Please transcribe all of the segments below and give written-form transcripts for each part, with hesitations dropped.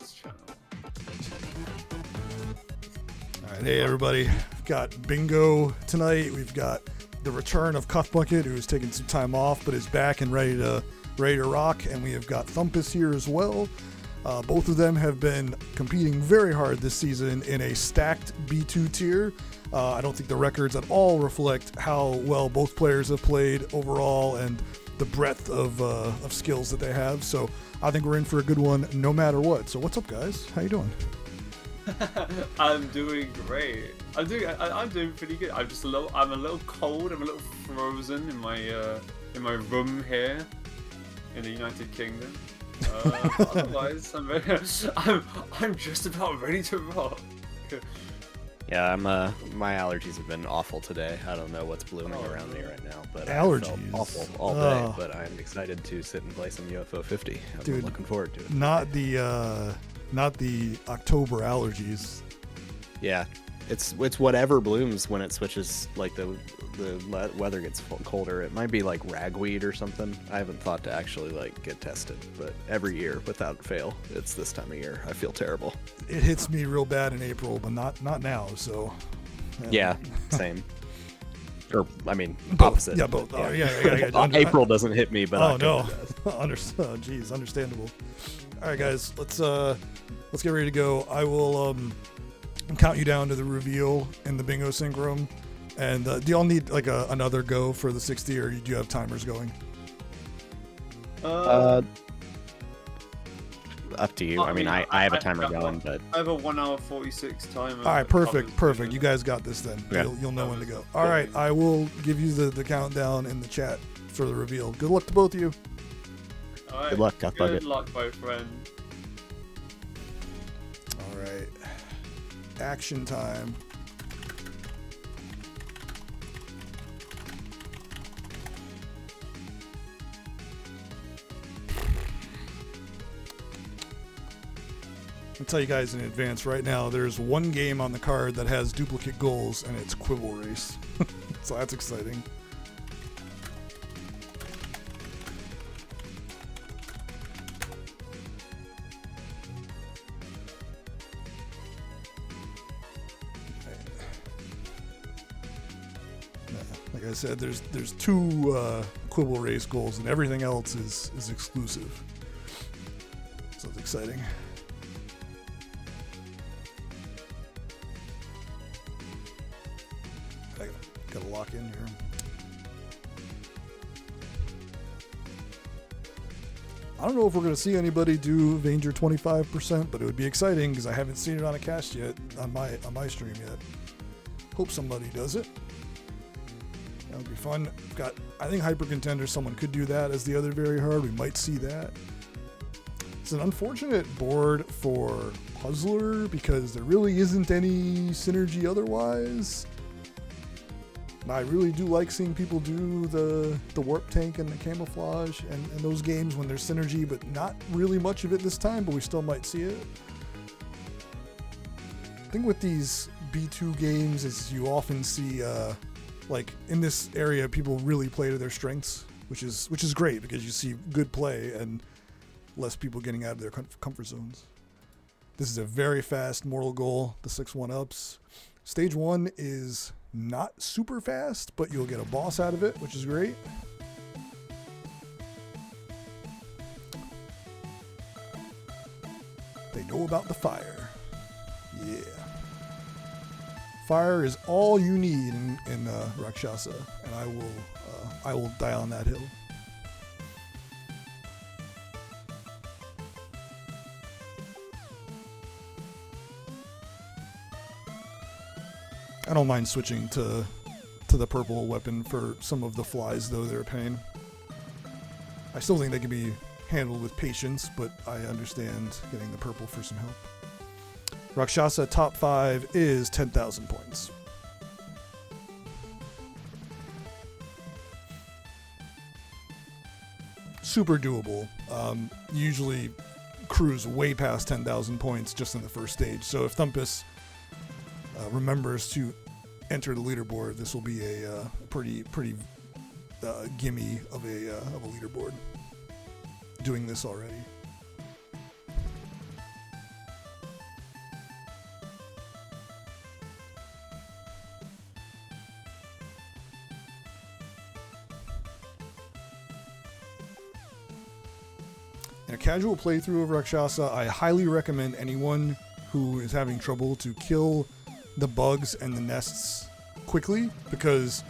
this channel. All right, hey everybody, we've got bingo tonight. We've got the return of Cuthbucket, who's taking some time off but is back and ready to rock, and we have got Thumpus here as well. Both of them have been competing very hard this season in a stacked B2 tier. I don't think the records at all reflect how well both players have played overall and the breadth of skills that they have. So I think we're in for a good one no matter what. So what's up, guys? How you doing? I'm doing great. I'm doing pretty good. I'm a little cold. I'm a little frozen in my room here in the United Kingdom. Otherwise, I'm just about ready to rock. Yeah, my allergies have been awful today. I don't know what's blooming around me right now, but allergies I felt awful all day. But I'm excited to sit and play some UFO 50. I'm looking forward to it. Not the October allergies. Yeah, it's whatever blooms when it switches. Like the weather gets colder. It might be like ragweed or something. I haven't thought to actually get tested, but every year without fail, it's this time of year. I feel terrible. It hits me real bad in April, but not now. So yeah, same. Or I mean, both. opposite. Yeah, both. Yeah. April doesn't hit me, but October does. Geez, understandable. All right, guys, let's get ready to go. I will count you down to the reveal in the bingo sync room. And do y'all need another go for the 60, or do you have timers going? Up to you. I mean, I have a timer going, but I have a 1 hour 46 timer. All right, perfect. You guys got this then. Yeah. You'll know when to go. All right, I will give you the countdown in the chat for the reveal. Good luck to both of you. All right. Good luck, Cuthbucket. Good luck, my friend. All right, action time. I'll tell you guys in advance right now, there's one game on the card that has duplicate goals, and it's Quibble Race. So that's exciting. Like I said, there's two Quibble Race goals, and everything else is exclusive. So it's exciting. Gotta lock in here. I don't know if we're going to see anybody do Vanger 25%, but it would be exciting because I haven't seen it on a cast yet, on my stream yet. Hope somebody does it. That would be fun. I think Hyper Contender, someone could do that as the other very hard. We might see that. It's an unfortunate board for Puzzler because there really isn't any synergy otherwise. I really do like seeing people do the warp tank and the camouflage and those games when there's synergy, but not really much of it this time, but we still might see it. The thing with these B2 games is you often see, in this area, people really play to their strengths, which is great because you see good play and less people getting out of their comfort zones. This is a very fast mortal goal, the 6-1 ups. Stage 1 is not super fast, but you'll get a boss out of it, which is great. They know about the fire. Yeah. Fire is all you need in Rakshasa, and I will die on that hill. I don't mind switching to the purple weapon for some of the flies, though they're a pain. I still think they can be handled with patience, but I understand getting the purple for some help. Rakshasa top 5 is 10,000 points. Super doable. Usually cruise way past 10,000 points just in the first stage. So if Thumpus remembers to enter the leaderboard, this will be a pretty gimme of a leaderboard. Doing this already. In a casual playthrough of Rakshasa, I highly recommend anyone who is having trouble to kill the bugs and the nests quickly, because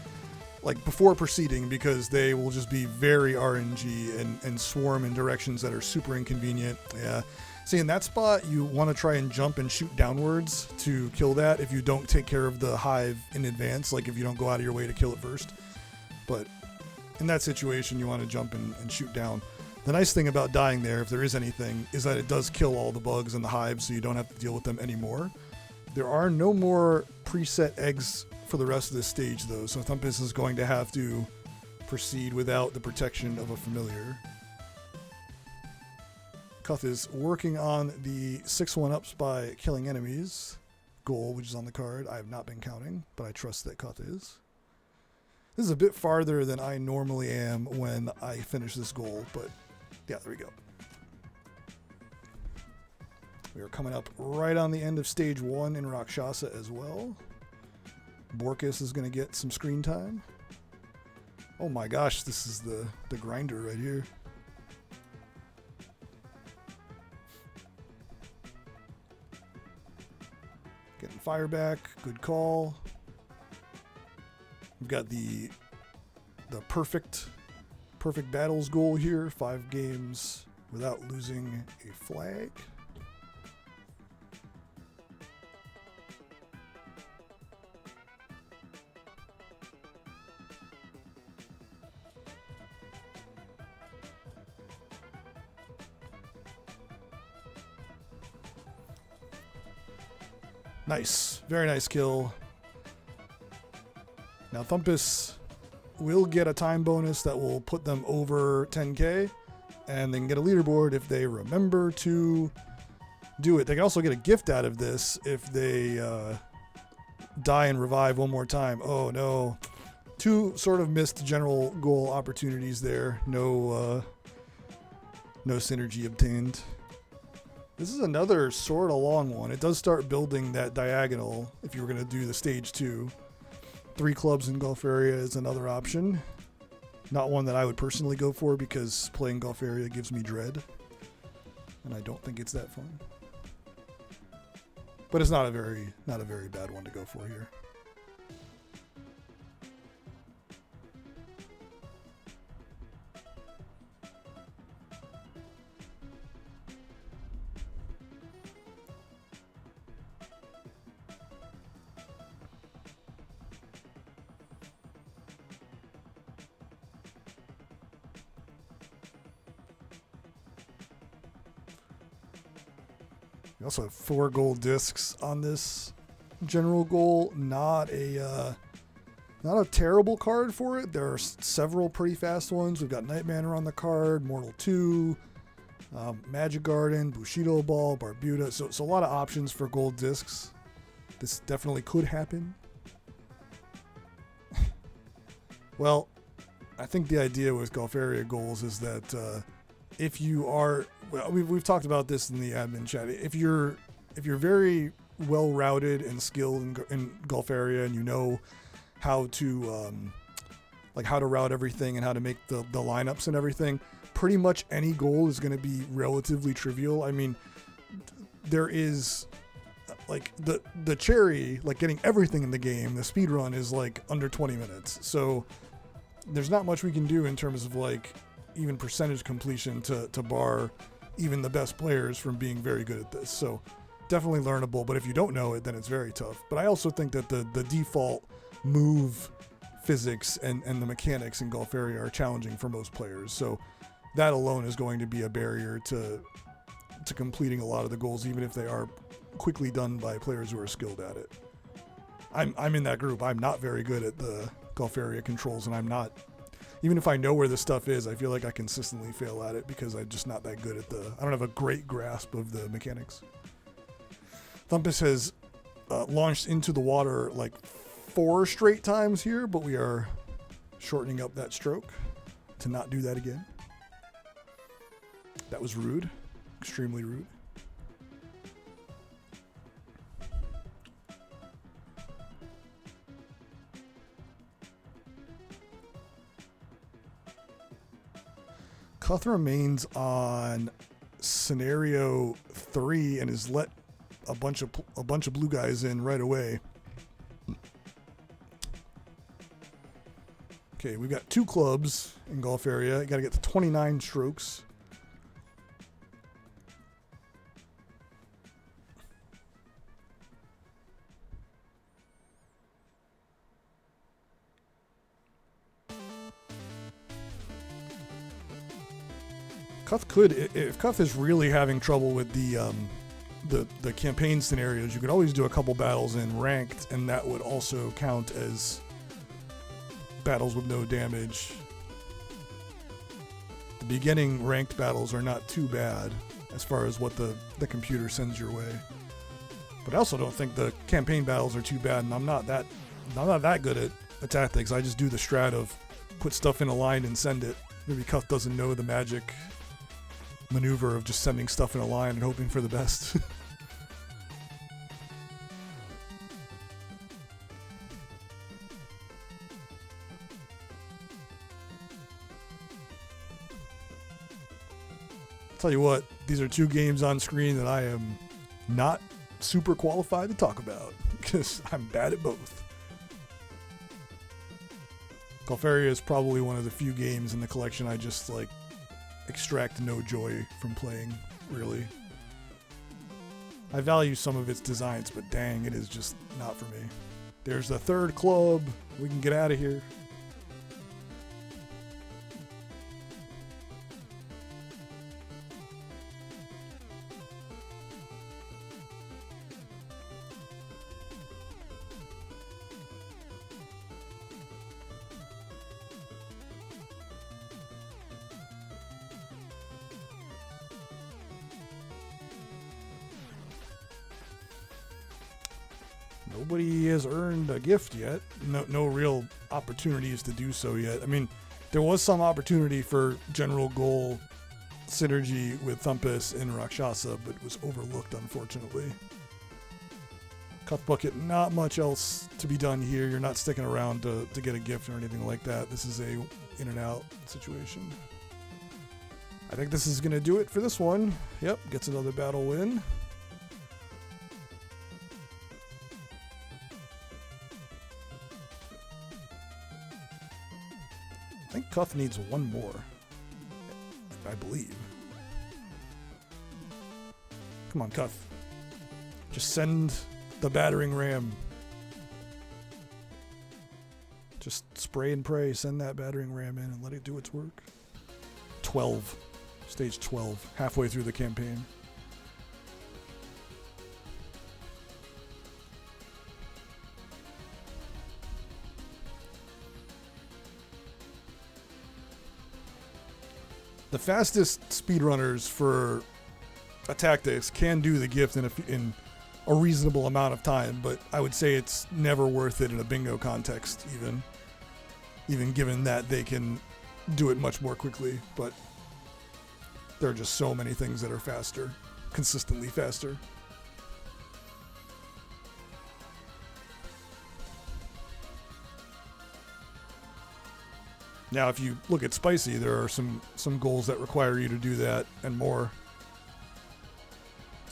like before proceeding, because they will just be very RNG and swarm in directions that are super inconvenient. Yeah. See, in that spot, you want to try and jump and shoot downwards to kill that if you don't take care of the hive in advance, like if you don't go out of your way to kill it first. But in that situation, you want to jump and shoot down. The nice thing about dying there, if there is anything, is that it does kill all the bugs in the hive, so you don't have to deal with them anymore. There are no more preset eggs for the rest of this stage, though, so Thumpus is going to have to proceed without the protection of a familiar. Cuth is working on the 6-1-ups by killing enemies goal, which is on the card. I have not been counting, but I trust that Cuth is. This is a bit farther than I normally am when I finish this goal, but yeah, there we go. We are coming up right on the end of stage 1 in Rakshasa as well. Borkus is going to get some screen time. Oh my gosh, this is the grinder right here. Getting fire back, good call. We've got the perfect battles goal here, 5 games without losing a flag. Nice, very nice kill. Now Thumpus will get a time bonus that will put them over 10k, and they can get a leaderboard if they remember to do it. They can also get a gift out of this if they die and revive one more time. Oh no, 2 sort of missed general goal opportunities there. No synergy obtained. This is another sort of long one. It does start building that diagonal if you were going to do the stage 2. 3 clubs in golf area is another option. Not one that I would personally go for because playing golf area gives me dread. And I don't think it's that fun. But it's not a very bad one to go for here. We also have 4 gold discs on this general goal. Not a terrible card for it. There are several pretty fast ones. We've got Night Manor on the card, Mortal 2, Magic Garden, Bushido Ball, Barbuda. So a lot of options for gold discs. This definitely could happen. Well, I think the idea with golf area goals is that if you are, well, we've talked about this in the admin chat. If you're very well routed and skilled in golf area, and you know how to how to route everything and how to make the lineups and everything, pretty much any goal is going to be relatively trivial. I mean, there is like the cherry, like getting everything in the game. The speed run is like under 20 minutes, so there's not much we can do in terms of like even percentage completion to bar even the best players from being very good at this. So definitely learnable, but if you don't know it, then it's very tough. But I also think that the default move physics and the mechanics in golf area are challenging for most players. So that alone is going to be a barrier to completing a lot of the goals, even if they are quickly done by players who are skilled at it. I'm in that group. I'm not very good at the golf area controls, and I'm not, even if I know where the stuff is, I feel like I consistently fail at it because I'm just not that good at I don't have a great grasp of the mechanics. Thumpus has launched into the water like 4 straight times here, but we are shortening up that stroke to not do that again. That was rude, extremely rude. Cuth remains on scenario 3 and has let a bunch of blue guys in right away. Okay, we've got 2 clubs in golf area. You got to get to 29 strokes. Cuth could, if Cuth is really having trouble with the campaign scenarios, you could always do a couple battles in ranked, and that would also count as battles with no damage. The beginning ranked battles are not too bad as far as what the computer sends your way. But I also don't think the campaign battles are too bad, and I'm not that good at tactics. I just do the strat of put stuff in a line and send it. Maybe Cuth doesn't know the magic maneuver of just sending stuff in a line and hoping for the best. Tell you what, these are 2 games on screen that I am not super qualified to talk about because I'm bad at both. Golf Area is probably one of the few games in the collection I just like extract no joy from playing, really. I value some of its designs, but dang, it is just not for me. There's the 3rd club. We can get out of here. Nobody has earned a gift yet. No real opportunities to do so yet. I mean, there was some opportunity for general goal synergy with Thumpus and Rakshasa, but it was overlooked, unfortunately. Cuthbucket, not much else to be done here. You're not sticking around to get a gift or anything like that. This is a in and out situation. I think this is going to do it for this one. Yep, gets another battle win. I think Cuth needs one more, I believe. Come on, Cuth. Just send the battering ram. Just spray and pray. Send that battering ram in and let it do its work. 12. Stage 12. Halfway through the campaign. The fastest speedrunners for a tactics can do the gift in a reasonable amount of time, but I would say it's never worth it in a bingo context, even given that they can do it much more quickly. But there are just so many things that are faster, consistently faster. Now, if you look at Spicy, there are some goals that require you to do that and more.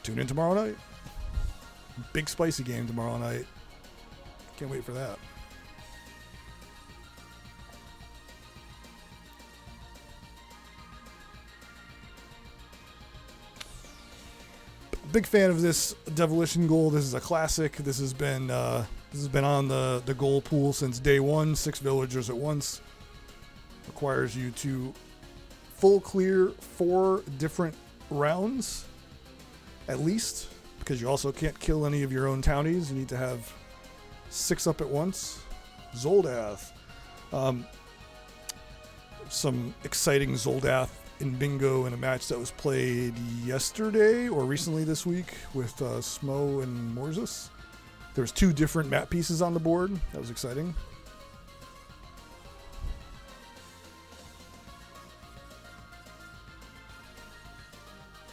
Tune in tomorrow night. Big Spicy game tomorrow night. Can't wait for that. Big fan of this Devolution goal. This is a classic. This has been on the goal pool since day one. 6 villagers at once. Requires you to full clear 4 different rounds, at least, because you also can't kill any of your own townies. You need to have 6 up at once. Zoldath. Some exciting Zoldath in bingo in a match that was played yesterday or recently this week with Smo and Morzus. There was 2 different map pieces on the board. That was exciting.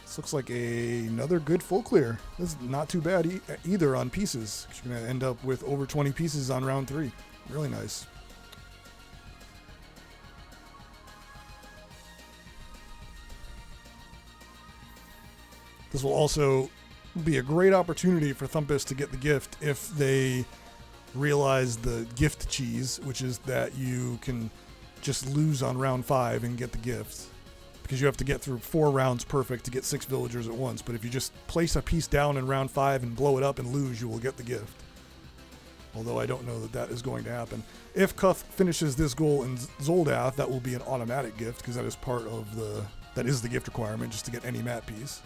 This looks like another good full clear. This is not too bad either on pieces. You're going to end up with over 20 pieces on round 3. Really nice. This will also be a great opportunity for Thumpus to get the gift if they realize the gift cheese, which is that you can just lose on round 5 and get the gift. Because you have to get through 4 rounds perfect to get 6 villagers at once. But if you just place a piece down in round 5 and blow it up and lose, you will get the gift. Although I don't know that that is going to happen. If Cuth finishes this goal in Zoldath, that will be an automatic gift, because that is part of the... That is the gift requirement, just to get any map piece.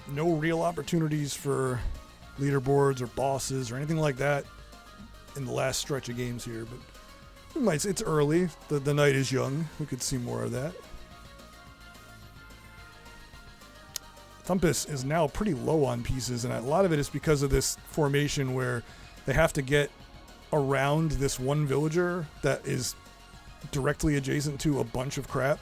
No real opportunities for leaderboards or bosses or anything like that in the last stretch of games here, but we might. It's early. The night is young. We could see more of that. Thumpus is now pretty low on pieces, and a lot of it is because of this formation where they have to get around this one villager that is directly adjacent to a bunch of crap.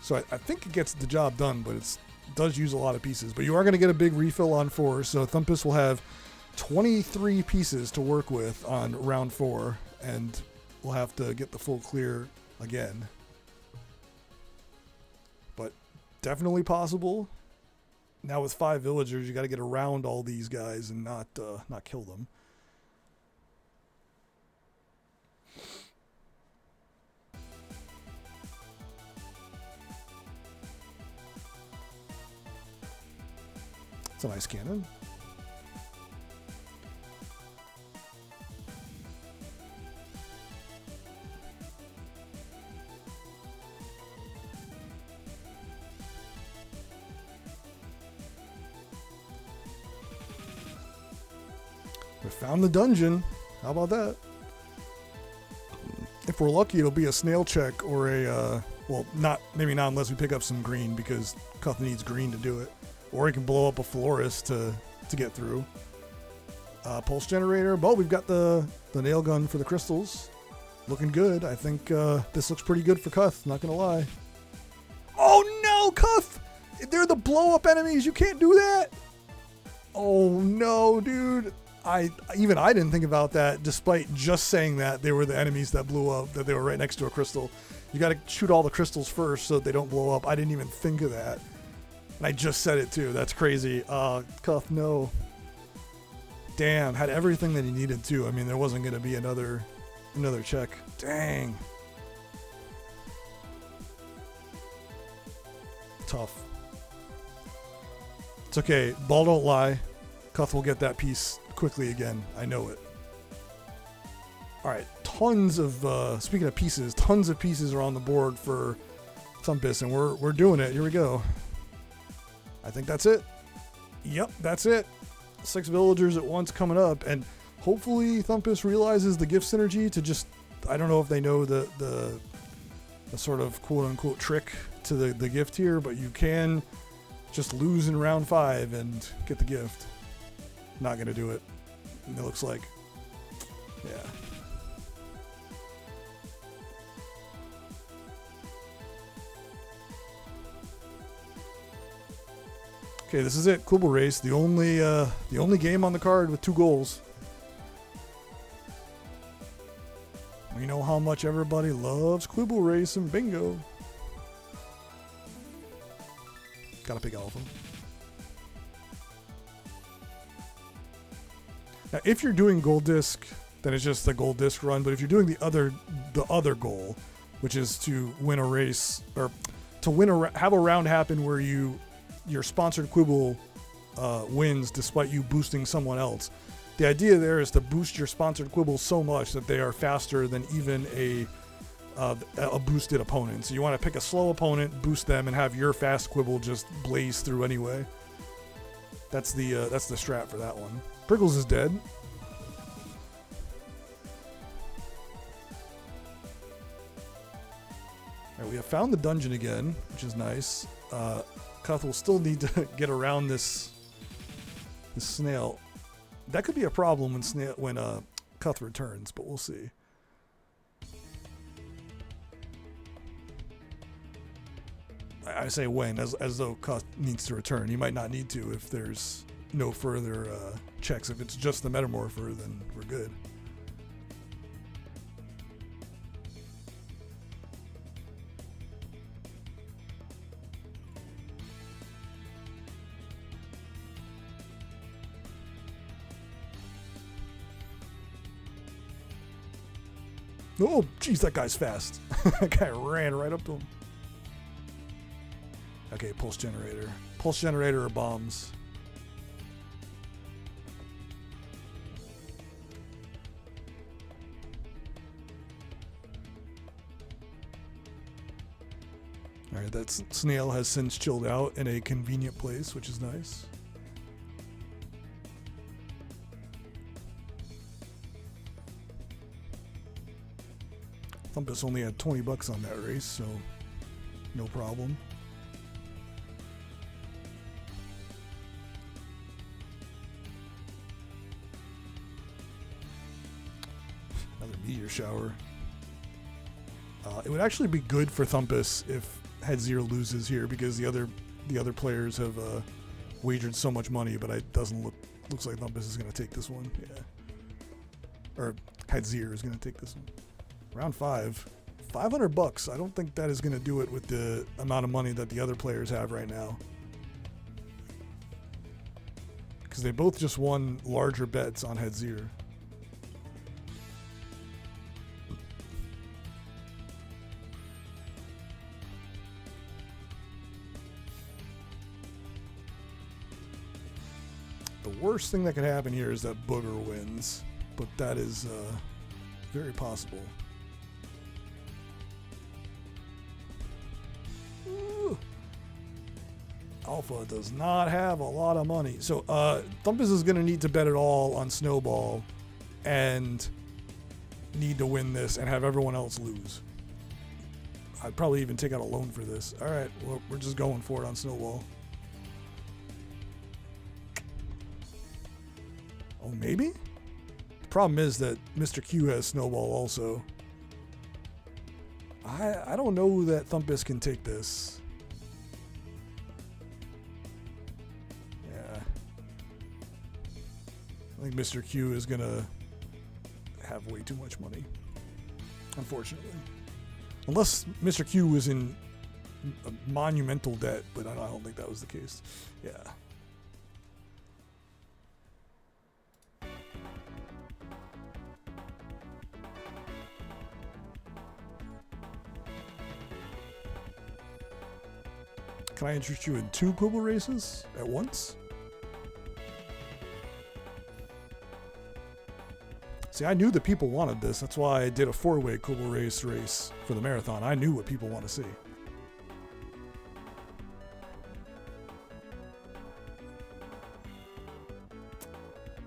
So I think it gets the job done, but it does use a lot of pieces. But you are going to get a big refill on 4, so Thumpus will have 23 pieces to work with on round 4, and we'll have to get the full clear again. But definitely possible. Now with 5 villagers, you got to get around all these guys and not kill them. It's a nice cannon. We found the dungeon. How about that? If we're lucky, it'll be a snail check or a, well, maybe not unless we pick up some green, because Cuth needs green to do it. Or he can blow up a florist to get through. Pulse generator. Well, we've got the nail gun for the crystals. Looking good. I think this looks pretty good for Cuth, not going to lie. Oh no, Cuth! They're the blow up enemies. You can't do that. Oh no, dude. I didn't think about that, despite just saying that they were the enemies that blew up, that they were right next to a crystal. You got to shoot all the crystals first so that they don't blow up. I didn't even think of that. And I just said it too. That's crazy. Cuth, no. Damn, had everything that he needed to. I mean, there wasn't going to be another check. Dang. Tough. It's okay. Ball don't lie. Cuth will get that piece quickly again. I know it. All right. Tons of, speaking of pieces, tons of pieces are on the board for Thumpus, and we're doing it. Here we go. I think that's it. Yep, that's it. 6 villagers at once coming up, and hopefully Thumpus realizes the gift synergy to just, I don't know if they know the sort of quote-unquote trick to the gift here, but you can just lose in round 5 and get the gift. Not going to do it. It looks like. Yeah. Okay, this is it. Quibble Race, the only game on the card with 2 goals. We know how much everybody loves Quibble Race and bingo. Gotta pick Alpha. Now, if you're doing gold disc, then it's just the gold disc run. But if you're doing the other goal, which is to win a race or to have a round happen where your sponsored Quibble wins despite you boosting someone else. The idea there is to boost your sponsored Quibble so much that they are faster than even a boosted opponent. So you want to pick a slow opponent, boost them, and have your fast Quibble just blaze through anyway. That's the strat for that one. Prickles is dead. All right, we have found the dungeon again, which is nice. Cuth will still need to get around this snail. That could be a problem when Cuth returns, but we'll see. I say when, as though Cuth needs to return. He might not need to if there's no further checks. If it's just the Metamorpher, then we're good. Oh, jeez, that guy's fast. That guy ran right up to him. Okay, pulse generator. Pulse generator or bombs? Alright, that snail has since chilled out in a convenient place, which is nice. Thumpus only had $20 on that race, so no problem. Another meteor shower. It would actually be good for Thumpus if Head Zero loses here, because the other players have wagered so much money, but it doesn't looks like Thumpus is going to take this one. Yeah, or Head Zero is going to take this one. Round 5, $500. I don't think that is going to do it with the amount of money that the other players have right now, because they both just won larger bets on Head Zero. The worst thing that could happen here is that Booger wins, but that is very possible. Ooh. Alpha does not have a lot of money. So Thumpus is going to need to bet it all on Snowball and need to win this and have everyone else lose. I'd probably even take out a loan for this. All right, well, we're just going for it on Snowball. Oh, maybe? The problem is that Mr. Q has Snowball also. I don't know that Thumpus can take this. Yeah. I think Mr. Q is going to have way too much money, unfortunately. Unless Mr. Q was in a monumental debt, but I don't think that was the case. Yeah. Can I interest you in 2 Quibble races at once? See, I knew that people wanted this. That's why I did a 4-way Quibble race for the marathon. I knew what people want to see.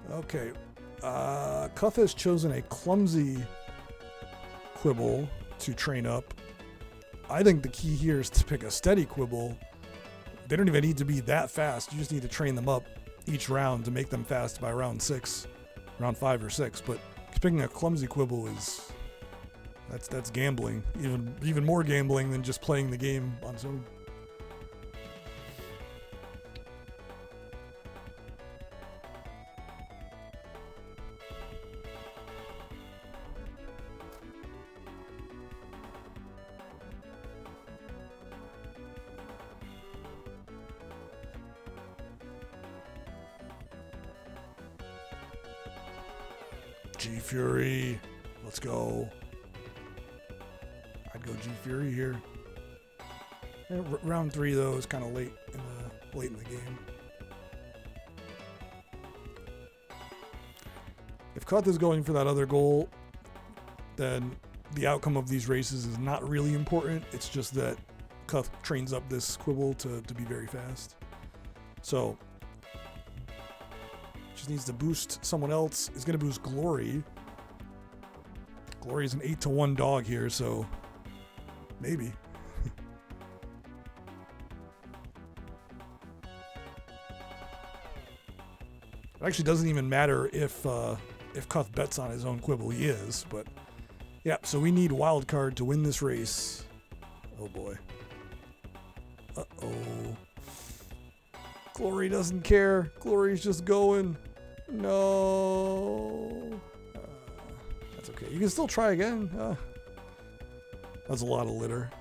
Okay. Cuff has chosen a clumsy Quibble to train up. I think the key here is to pick a steady Quibble. They don't even need to be that fast. You just need to train them up each round to make them fast by round 6, round 5 or 6. But picking a clumsy Quibble is that's gambling, even more gambling than just playing the game on its own. G Fury, let's go. I'd go G Fury here. Round 3 though is kind of late in the game. If Cuth is going for that other goal, then the outcome of these races is not really important. It's just that Cuth trains up this Quibble to be very fast. So just needs to boost someone else. He's going to boost Glory. Glory is an 8-1 dog here, so maybe. It actually doesn't even matter if Cuth bets on his own Quibble. He is, but yeah. So we need wild card to win this race. Oh boy. Uh-oh. Glory doesn't care. Glory's just going. No. That's okay. You can still try again. That's a lot of litter.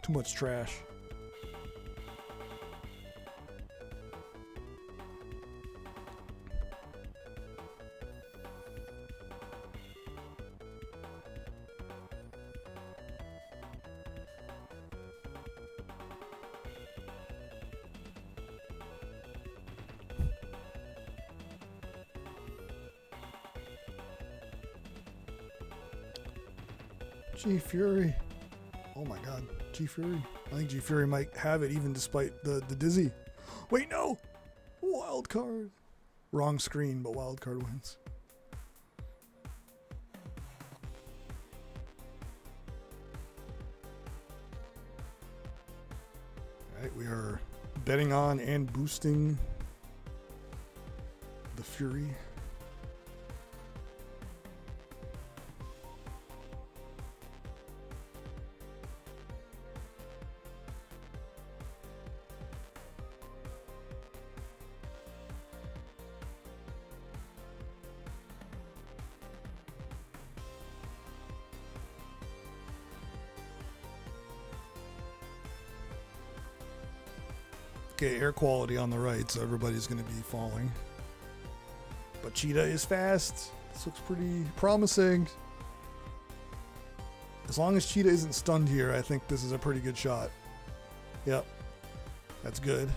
Too much trash. G Fury. Oh my god. G Fury. I think G Fury might have it even despite the dizzy. Wait, no! Wild card. Wrong screen, but wild card wins. Alright, we are betting on and boosting the Fury. Okay, air quality on the right, so everybody's going to be falling. But Cheetah is fast. This looks pretty promising. As long as Cheetah isn't stunned here, I think this is a pretty good shot. Yep. That's good.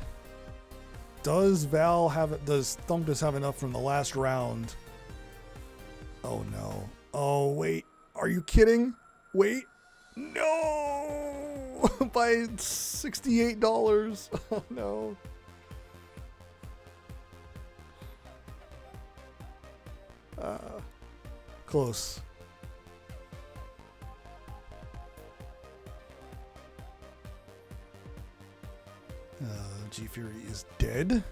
Does Thumpus have enough from the last round? Oh no. Oh wait. Are you kidding? Wait. No! By $68. Oh no. Close. G Fury is dead.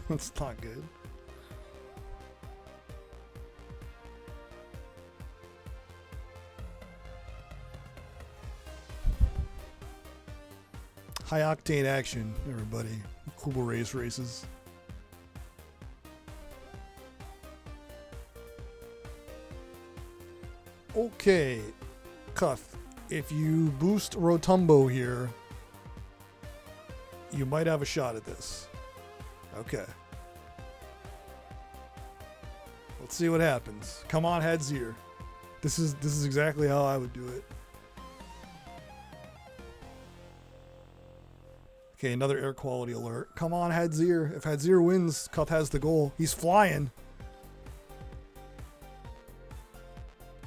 That's not good. High octane action, everybody. Cool race races. Okay, Cuff. If you boost Rotumbo here, you might have a shot at this. Okay. Let's see what happens. Come on, heads here. This is exactly how I would do it. Okay, another air quality alert. Come on, Hadzier. If Hadzier wins, Cup has the goal. He's flying.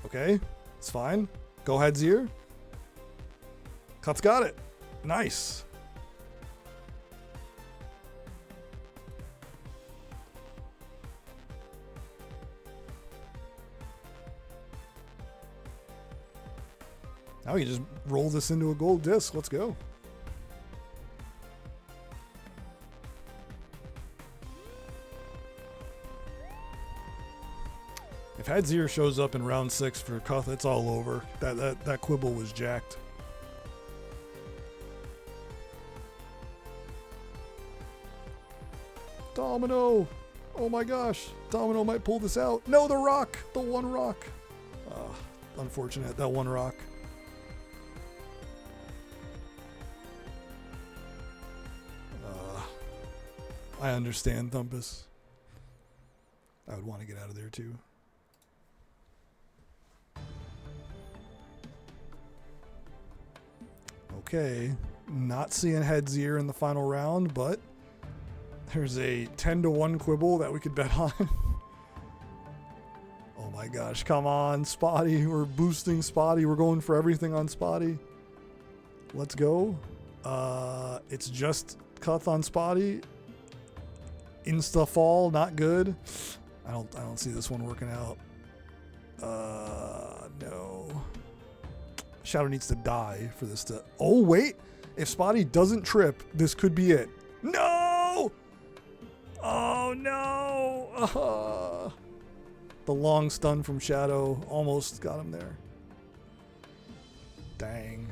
Okay, it's fine. Go Hadzier. Cut's got it. Nice. Now you just roll this into a gold disc. Let's go. If Hadzier shows up in round 6 for Cuth, it's all over. That quibble was jacked. Domino! Oh my gosh. Domino might pull this out. No, the rock! The one rock. Unfortunate, that one rock. I understand, Thumpus. I would want to get out of there too. Okay, not seeing Hadzier in the final round, but there's a 10-1 quibble that we could bet on. Oh my gosh, come on, Spotty. We're boosting Spotty. We're going for everything on Spotty. Let's go. It's just Cuth on Spotty. Insta fall, not good. I don't see this one working out. No. Shadow needs to die for this to... Oh, wait. If Spotty doesn't trip, this could be it. No! Oh, no! The long stun from Shadow almost got him there. Dang.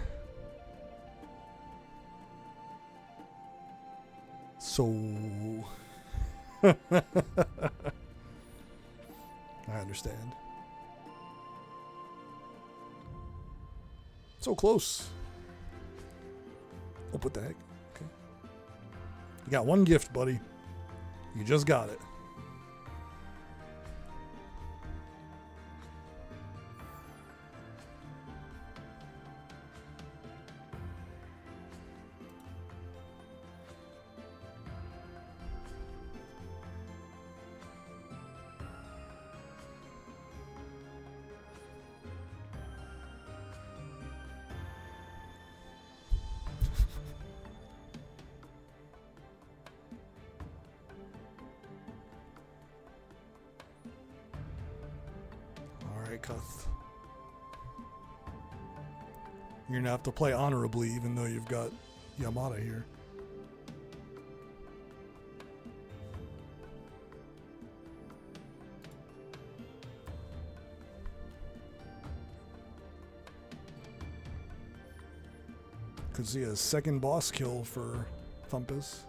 So... I understand. So close. Oh, what the heck? Okay. You got one gift, buddy. You just got it. Okay, Cuth. You're gonna have to play honorably, even though you've got Yamada here. Could see a second boss kill for Thumpus.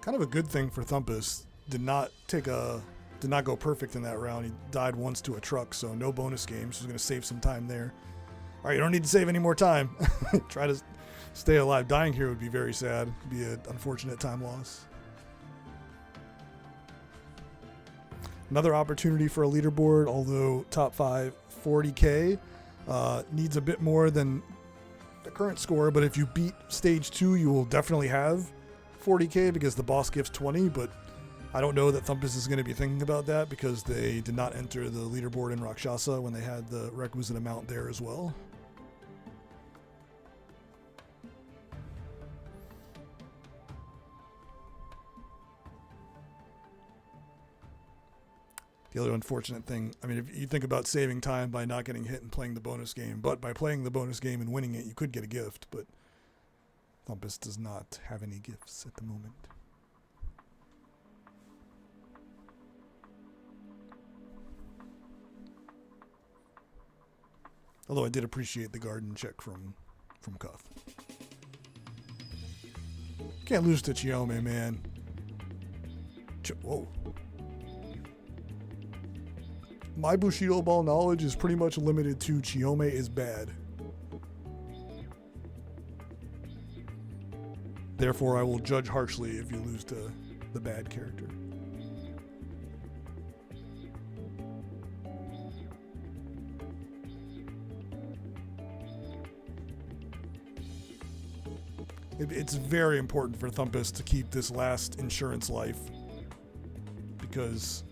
Kind of a good thing for Thumpus. Did not go perfect in that round. He died once to a truck, so no bonus games. He's going to save some time there. All right, you don't need to save any more time. Try to stay alive. Dying here would be very sad. It'd be an unfortunate time loss. Another opportunity for a leaderboard, although top 5, 40K. Needs a bit more than the current score, but if you beat stage 2, you will definitely have 40K because the boss gives 20, but I don't know that Thumpus is going to be thinking about that because they did not enter the leaderboard in Rakshasa when they had the requisite amount there as well. The other unfortunate thing, I mean, if you think about saving time by not getting hit and playing the bonus game, but by playing the bonus game and winning it, you could get a gift, but Thumpus does not have any gifts at the moment. Although I did appreciate the garden check from Cuth. Can't lose to Chiome, man. Whoa. My Bushido Ball knowledge is pretty much limited to Chiome is bad. Therefore, I will judge harshly if you lose to the bad character. It's very important for Thumpus to keep this last insurance life because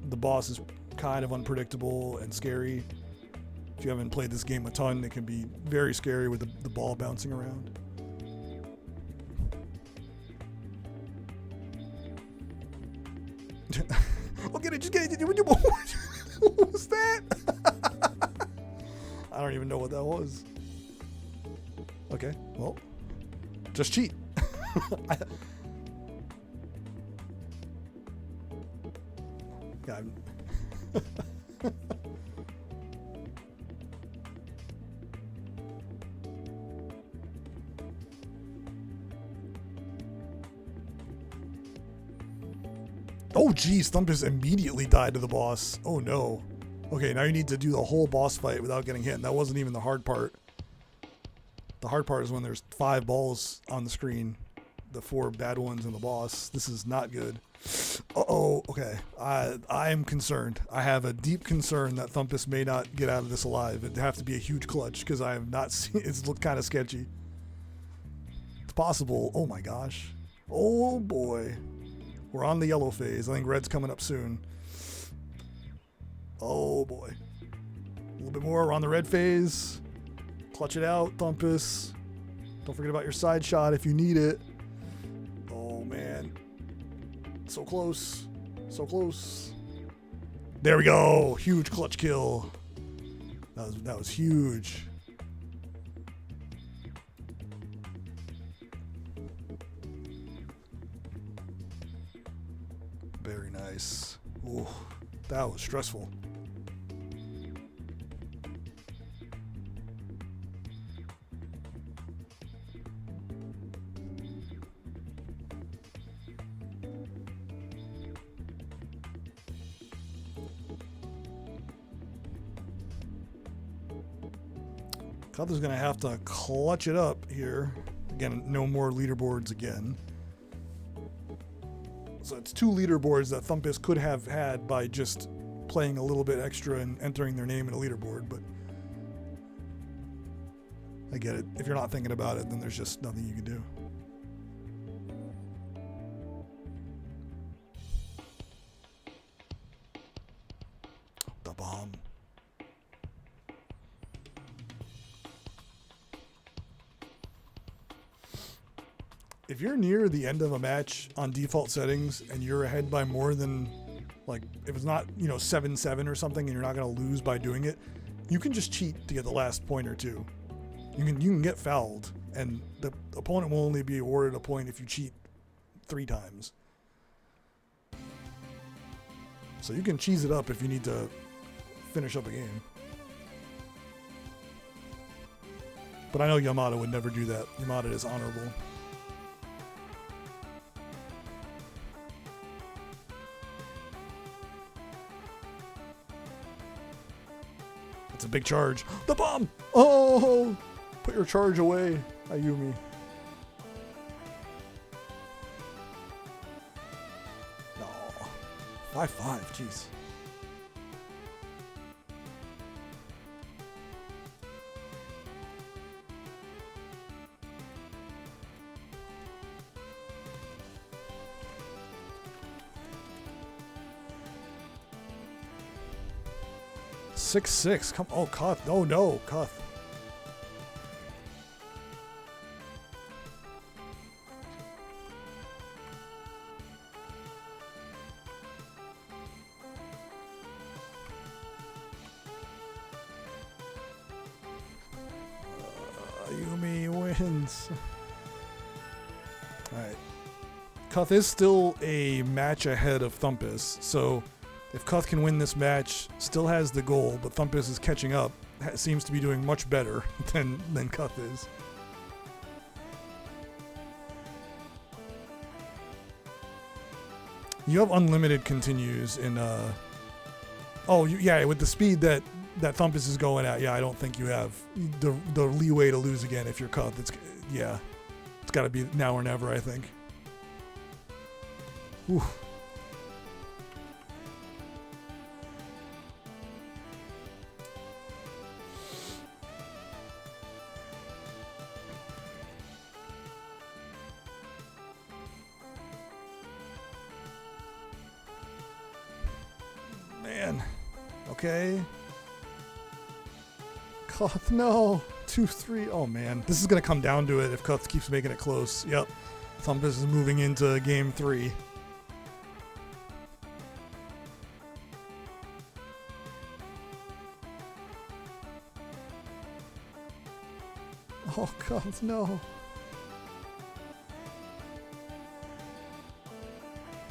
the boss is kind of unpredictable and scary. If you haven't played this game a ton, it can be very scary with the ball bouncing around. Oh, get it, just get it. What was that? I don't even know what that was. Okay, well, just cheat. Yeah, oh geez, Thumpus immediately died to the boss. Oh no. Okay, now you need to do the whole boss fight without getting hit, and that wasn't even the hard part. The hard part is when there's 5 balls on the screen, the 4 bad ones and the boss. This is not good. Uh-oh, okay. I am concerned. I have a deep concern that Thumpus may not get out of this alive. It'd have to be a huge clutch because I have not seen it's looked kind of sketchy. It's possible. Oh my gosh. Oh boy. We're on the yellow phase. I think red's coming up soon. Oh boy. A little bit more. We're on the red phase. Clutch it out, Thumpus. Don't forget about your side shot if you need it. Oh man. So close. So close. There we go. Huge clutch kill. That was huge. Very nice. Ooh, that was stressful. Cuth's gonna have to clutch it up here. Again, no more leaderboards again. So it's 2 leaderboards that Thumpus could have had by just playing a little bit extra and entering their name in a leaderboard, but I get it. If you're not thinking about it, then there's just nothing you can do. The bomb. If you're near the end of a match on default settings and you're ahead by more than, like, if it's not, 7-7 or something and you're not going to lose by doing it, you can just cheat to get the last point or two. You can get fouled, and the opponent will only be awarded a point if you cheat 3 times. So you can cheese it up if you need to finish up a game. But I know Yamada would never do that. Yamada is honorable. It's a big charge. The bomb! Oh! Put your charge away, Ayumi. No. 5-5, jeez. Six. Come. Oh, Cuth. Oh no, Cuth. Ayumi wins. All right. Cuth is still a match ahead of Thumpus, so. If Cuth can win this match, still has the goal, but Thumpus is catching up. Seems to be doing much better than Cuth is. You have unlimited continues in yeah, with the speed that Thumpus is going at. Yeah, I don't think you have the leeway to lose again if you're Cuth. It's got to be now or never, I think. Ooh. Okay. Cuth, no. 2-3. Oh, man. This is going to come down to it if Cuth keeps making it close. Yep. Thumpus is moving into game 3. Oh, Cuth, no.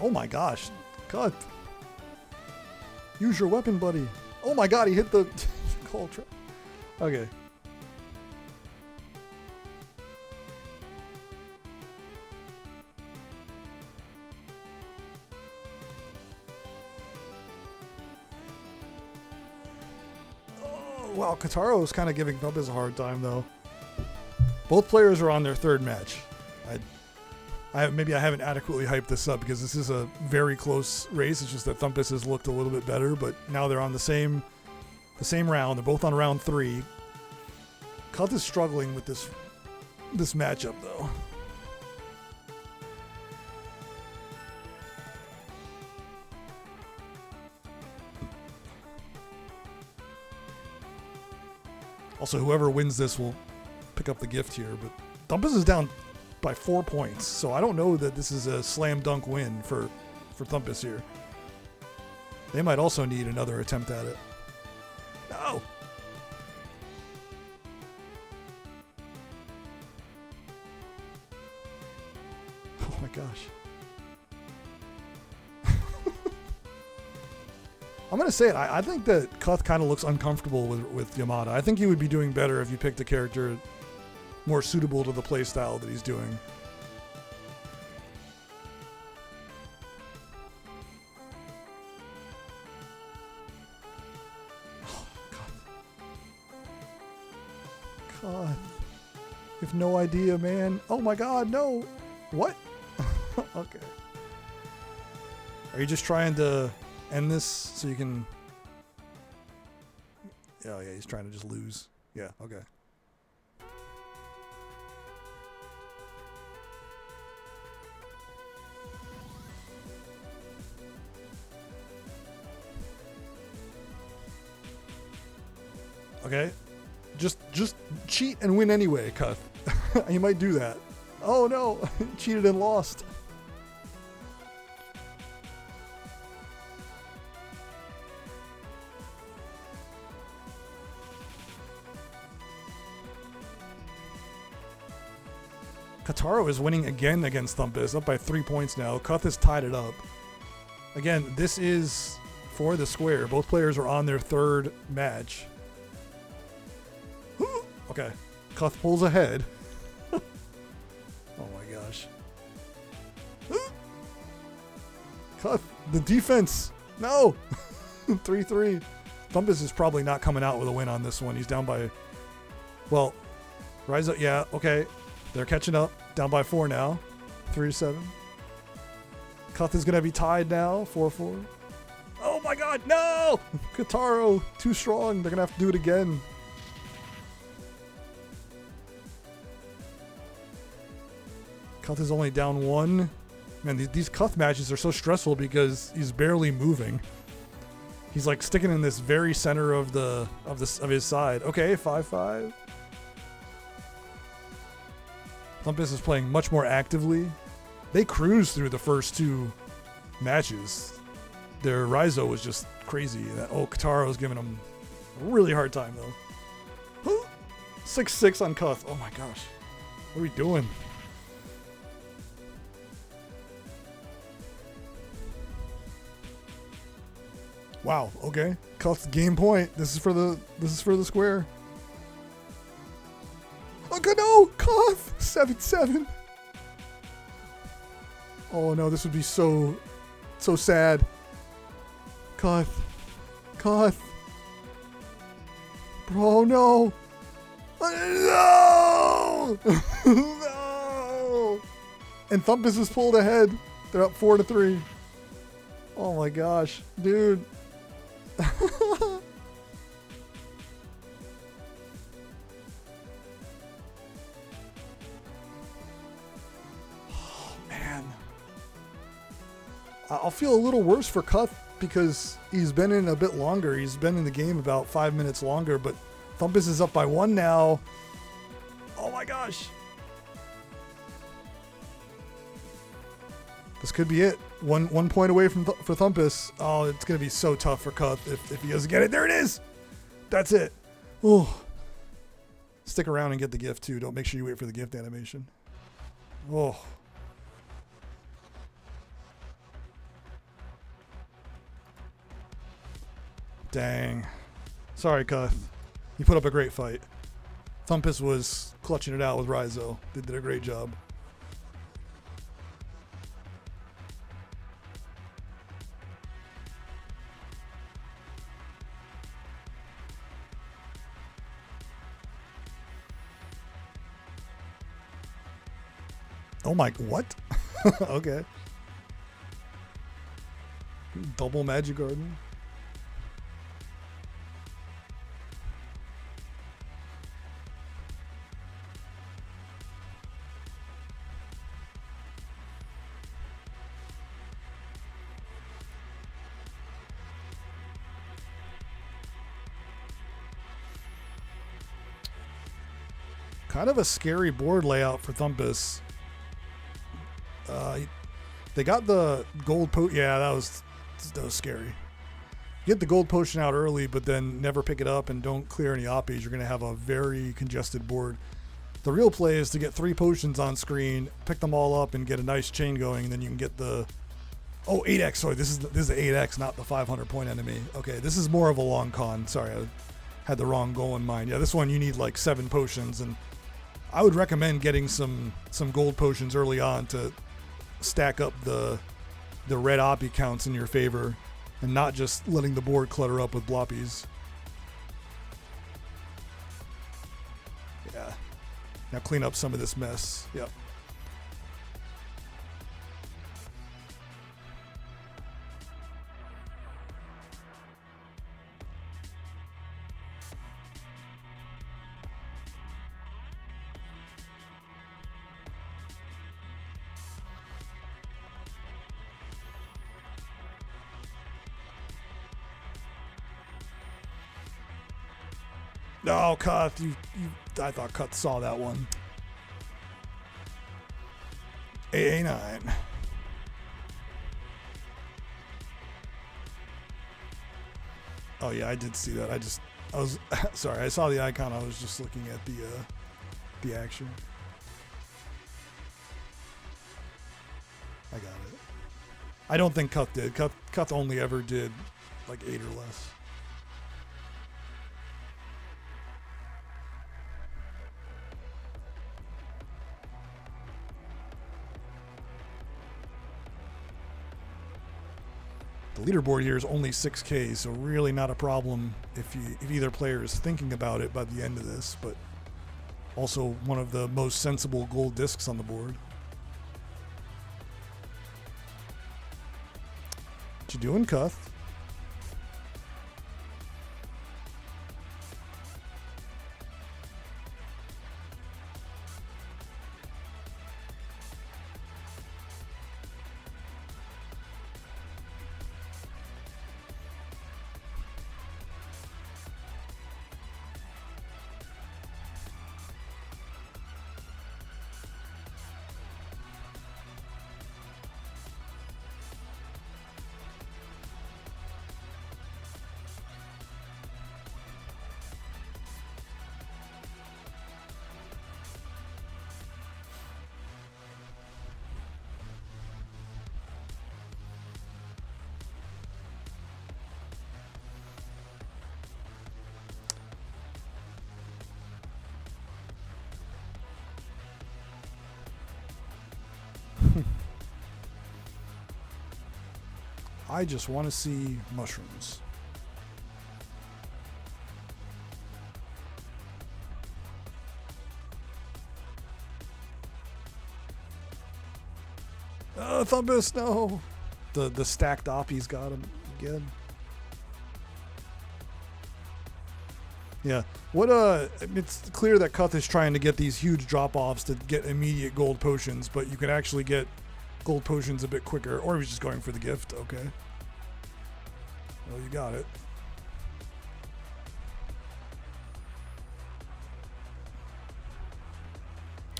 Oh, my gosh. Cuth. Use your weapon, buddy. Oh my god, he hit the cold trap. Okay. Oh, wow, Kataro's kind of giving Thumpus a hard time, though. Both players are on their 3rd match. Maybe I haven't adequately hyped this up because this is a very close race. It's just that Thumpus has looked a little bit better, but now they're on the same round. They're both on round 3. Cuth is struggling with this matchup, though. Also, whoever wins this will pick up the gift here, but Thumpus is down by 4 points, so I don't know that this is a slam dunk win for Thumpus here. They might also need another attempt at it. No! Oh my gosh. I'm going to say it. I think that Cuth kind of looks uncomfortable with Yamada. I think he would be doing better if you picked a character more suitable to the playstyle that he's doing. Oh, God. You have no idea, man. Oh my god, no. What? Okay. Are you just trying to end this so you can... Oh yeah, he's trying to just lose. Yeah, okay. Okay? Just cheat and win anyway, Cuth. You might do that. Oh no, cheated and lost. Kataro is winning again against Thumpus, up by 3 points now. Cuth has tied it up. Again, this is for the square. Both players are on their third match. Okay. Cuth pulls ahead. Oh my gosh. Cuth, the defense. No. 3-3. Thumpus is probably not coming out with a win on this one. He's down by... Well, Rise up. Yeah, okay. They're catching up. Down by 4 now. 3-7. Cuth is going to be tied now. 4-4. Oh my god, no! Kataro, too strong. They're going to have to do it again. Cuth is only down 1. Man, these Cuth matches are so stressful because he's barely moving. He's like sticking in this very center of his side. Okay, 5-5. Thumpus is playing much more actively. They cruised through the first 2 matches. Their Raizo was just crazy. Kataro is giving them a really hard time though. 6-6 on Cuth. Oh my gosh. What are we doing? Wow, okay. Cuth's game point. This is for the square. Oh no! Cuth! 7-7. Oh no, this would be so sad. Cuth. Bro, no. No! No! And Thumpus is pulled ahead. They're up 4-3. Oh my gosh, dude. I'll feel a little worse for Cuth because he's been in a bit longer. He's been in the game about 5 minutes longer, but Thumpus is up by 1 now. Oh my gosh. This could be it. One point away for Thumpus. Oh, it's going to be so tough for Cuth if he doesn't get it. There it is. That's it. Oh. Stick around and get the gift too. Don't make sure you wait for the gift animation. Oh. Dang. Sorry, Cuth. You put up a great fight. Thumpus was clutching it out with Raizo. They did a great job. Oh my, what? Okay. Double Magic Garden. Kind of a scary board layout for Thumpus. They got the gold yeah, that was scary. Get the gold potion out early, but then never pick it up and don't clear any oppies. You're going to have a very congested board. The real play is to get 3 potions on screen, pick them all up, and get a nice chain going, and then you can get the... Oh, 8x. Sorry, this is the 8x, not the 500 point enemy. Okay, this is more of a long con. Sorry, I had the wrong goal in mind. Yeah, this one you need like 7 potions, and I would recommend getting some gold potions early on to stack up the red oppie counts in your favor and not just letting the board clutter up with bloppies. Yeah. Now clean up some of this mess. Yep. No, Cuth, I thought Cuth saw that one. AA9. Oh yeah, I did see that. I was sorry. I saw the icon. I was just looking at the action. I got it. I don't think Cuth did. Cuth only ever did like 8 or less. The leaderboard here is only 6K, so really not a problem if either player is thinking about it by the end of this, but also one of the most sensible gold discs on the board. What you doing, Cuth? I just want to see mushrooms. Thumpus, no! The stacked oppies got him again. Yeah. It's clear that Cuth is trying to get these huge drop-offs to get immediate gold potions, but you can actually get gold potions a bit quicker, or he was just going for the gift. Okay. Well, you got it.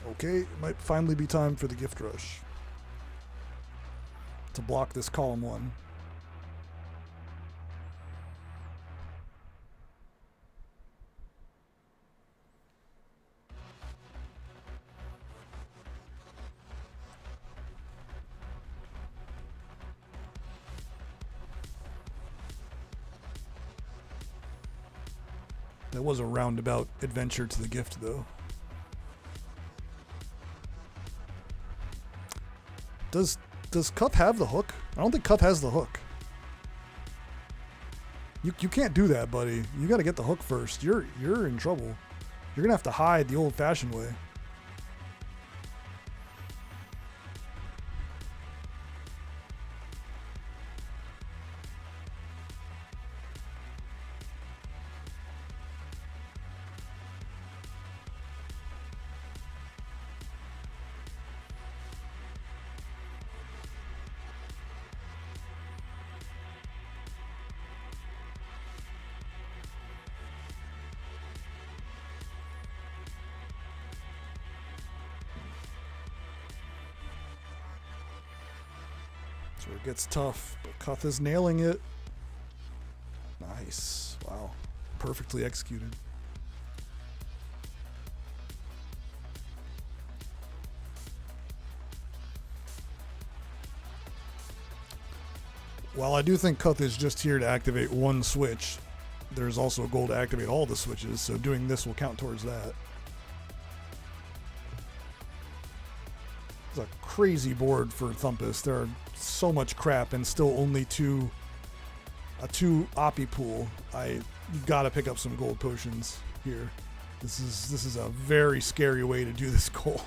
Okay, it might finally be time for the gift rush to block this column 1. That was a roundabout adventure to the gift, though. Does Cuth have the hook? I don't think Cuth has the hook. You can't do that, buddy. You got to get the hook first. You're in trouble. You're gonna have to hide the old-fashioned way. So it gets tough, but Cuth is nailing it. Nice. Wow. Perfectly executed. While I do think Cuth is just here to activate one switch, there's also a goal to activate all the switches, so doing this will count towards that. It's a crazy board for Thumpus. There are so much crap and still only a two oppie pool. You gotta pick up some gold potions here. This is a very scary way to do this goal.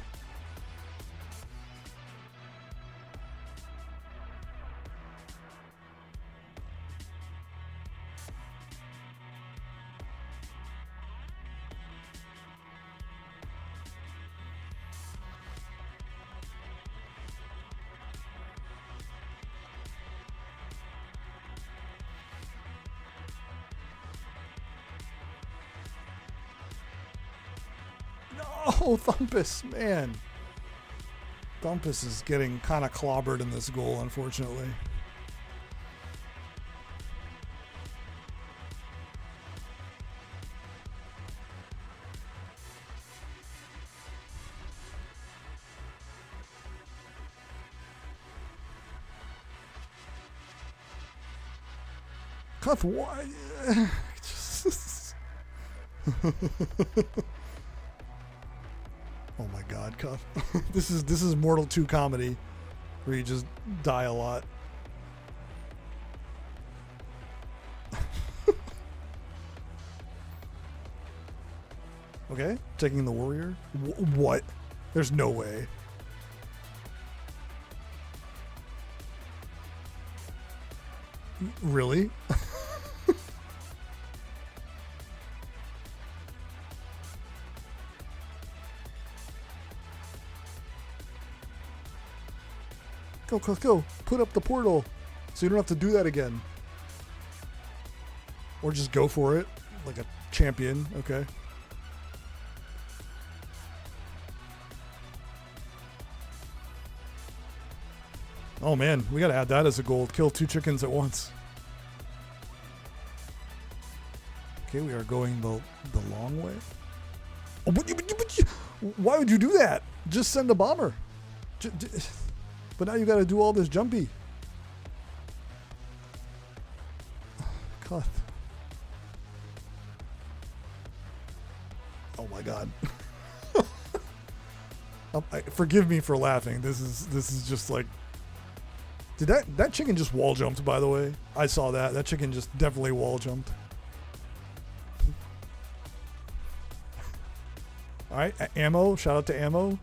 Oh, Thumpus, man. Thumpus is getting kind of clobbered in this goal, unfortunately. Cuth, why? Oh my God, Cuff. This is Mortal 2 comedy, where you just die a lot. Okay, taking the warrior. What? There's no way. Really? Go, go. Put up the portal so you don't have to do that again. Or just go for it like a champion. Okay. Oh man, we gotta add that as a goal. Kill 2 chickens at once. Okay, we are going the long way. Oh, why would you do that? Just send a bomber. But now you gotta do all this jumpy. God. Oh my God. Forgive me for laughing. This is just like. Did that chicken just wall jumped, by the way? I saw that. That chicken just definitely wall jumped. All right, ammo. Shout out to ammo.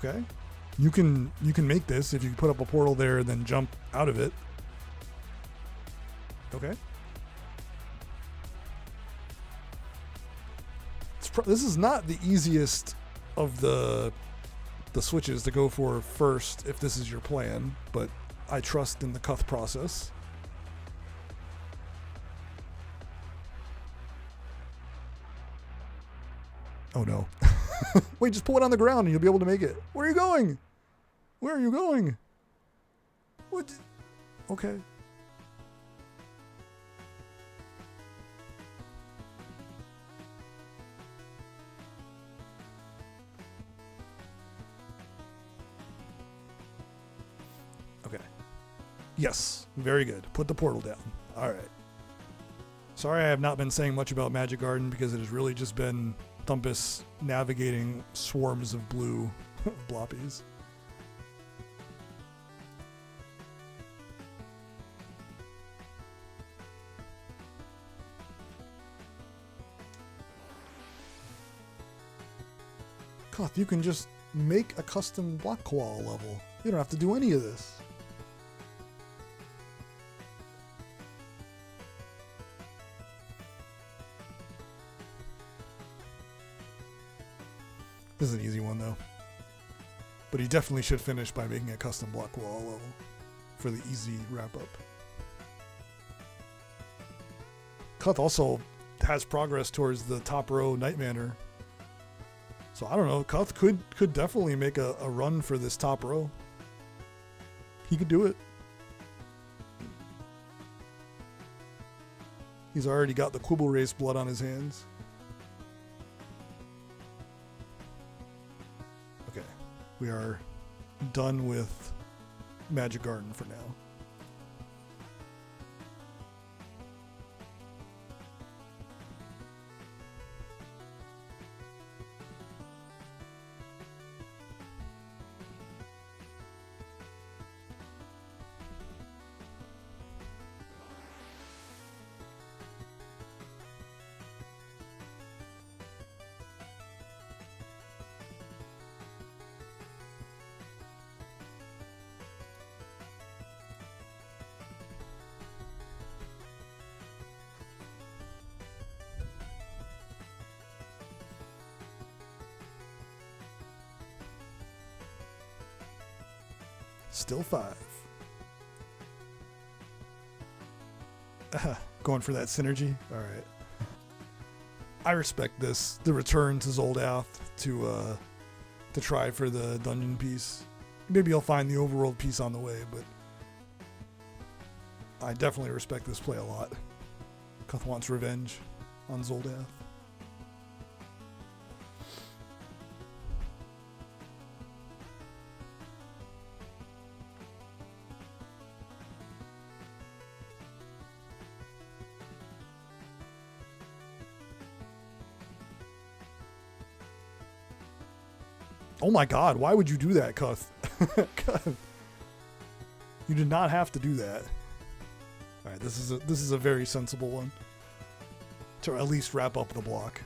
Okay, you can make this if you put up a portal there and then jump out of it. Okay. This is not the easiest of the switches to go for first if this is your plan, but I trust in the Cuth process. Oh no. Wait, just pull it on the ground and you'll be able to make it. Where are you going? Where are you going? What? Okay. Okay. Yes, very good. Put the portal down. All right. Sorry I have not been saying much about Magic Garden because it has really just been Thumpus navigating swarms of blue bloppies. Cuth, you can just make a custom block koala level. You don't have to do any of this. This is an easy one though. But he definitely should finish by making a custom block koala level for the easy wrap up. Cuth also has progress towards the top row Night Manor. So I don't know, Cuth could definitely make a run for this top row. He could do it. He's already got the Quibble Race blood on his hands. Okay, we are done with Magic Garden for now. Still 5. Going for that synergy? Alright. I respect this. The return to Zoldath to try for the dungeon piece. Maybe I'll find the overworld piece on the way, but I definitely respect this play a lot. Cuth wants revenge on Zoldath. Oh my god, why would you do that, Cuth? You did not have to do that. Alright, this is a very sensible one. To at least wrap up the block.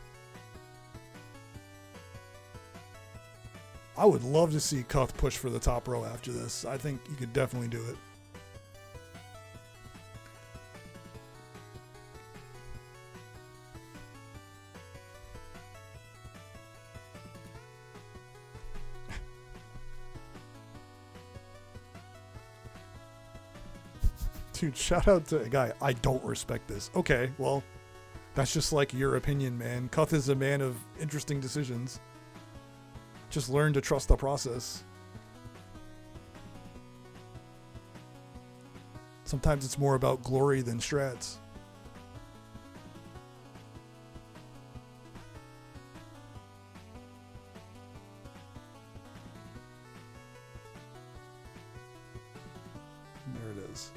I would love to see Cuth push for the top row after this. I think you could definitely do it. Dude, shout out to a guy. I don't respect this. Okay, well, that's just like your opinion, man. Cuth is a man of interesting decisions. Just learn to trust the process. Sometimes it's more about glory than strats. There it is.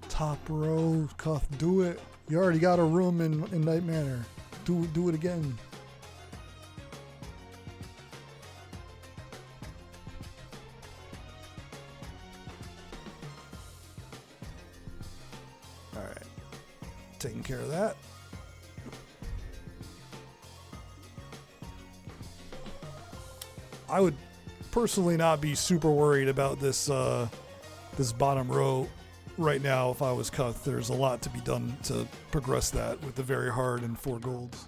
Top row, Cuth, do it. You already got a room in Night Manor. Do it again. Alright. Taking care of that. I would personally not be super worried about this this bottom row right now if I was Cuth. There's a lot to be done to progress that with the very hard and 4 golds.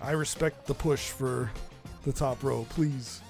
I respect the push for the top row, please.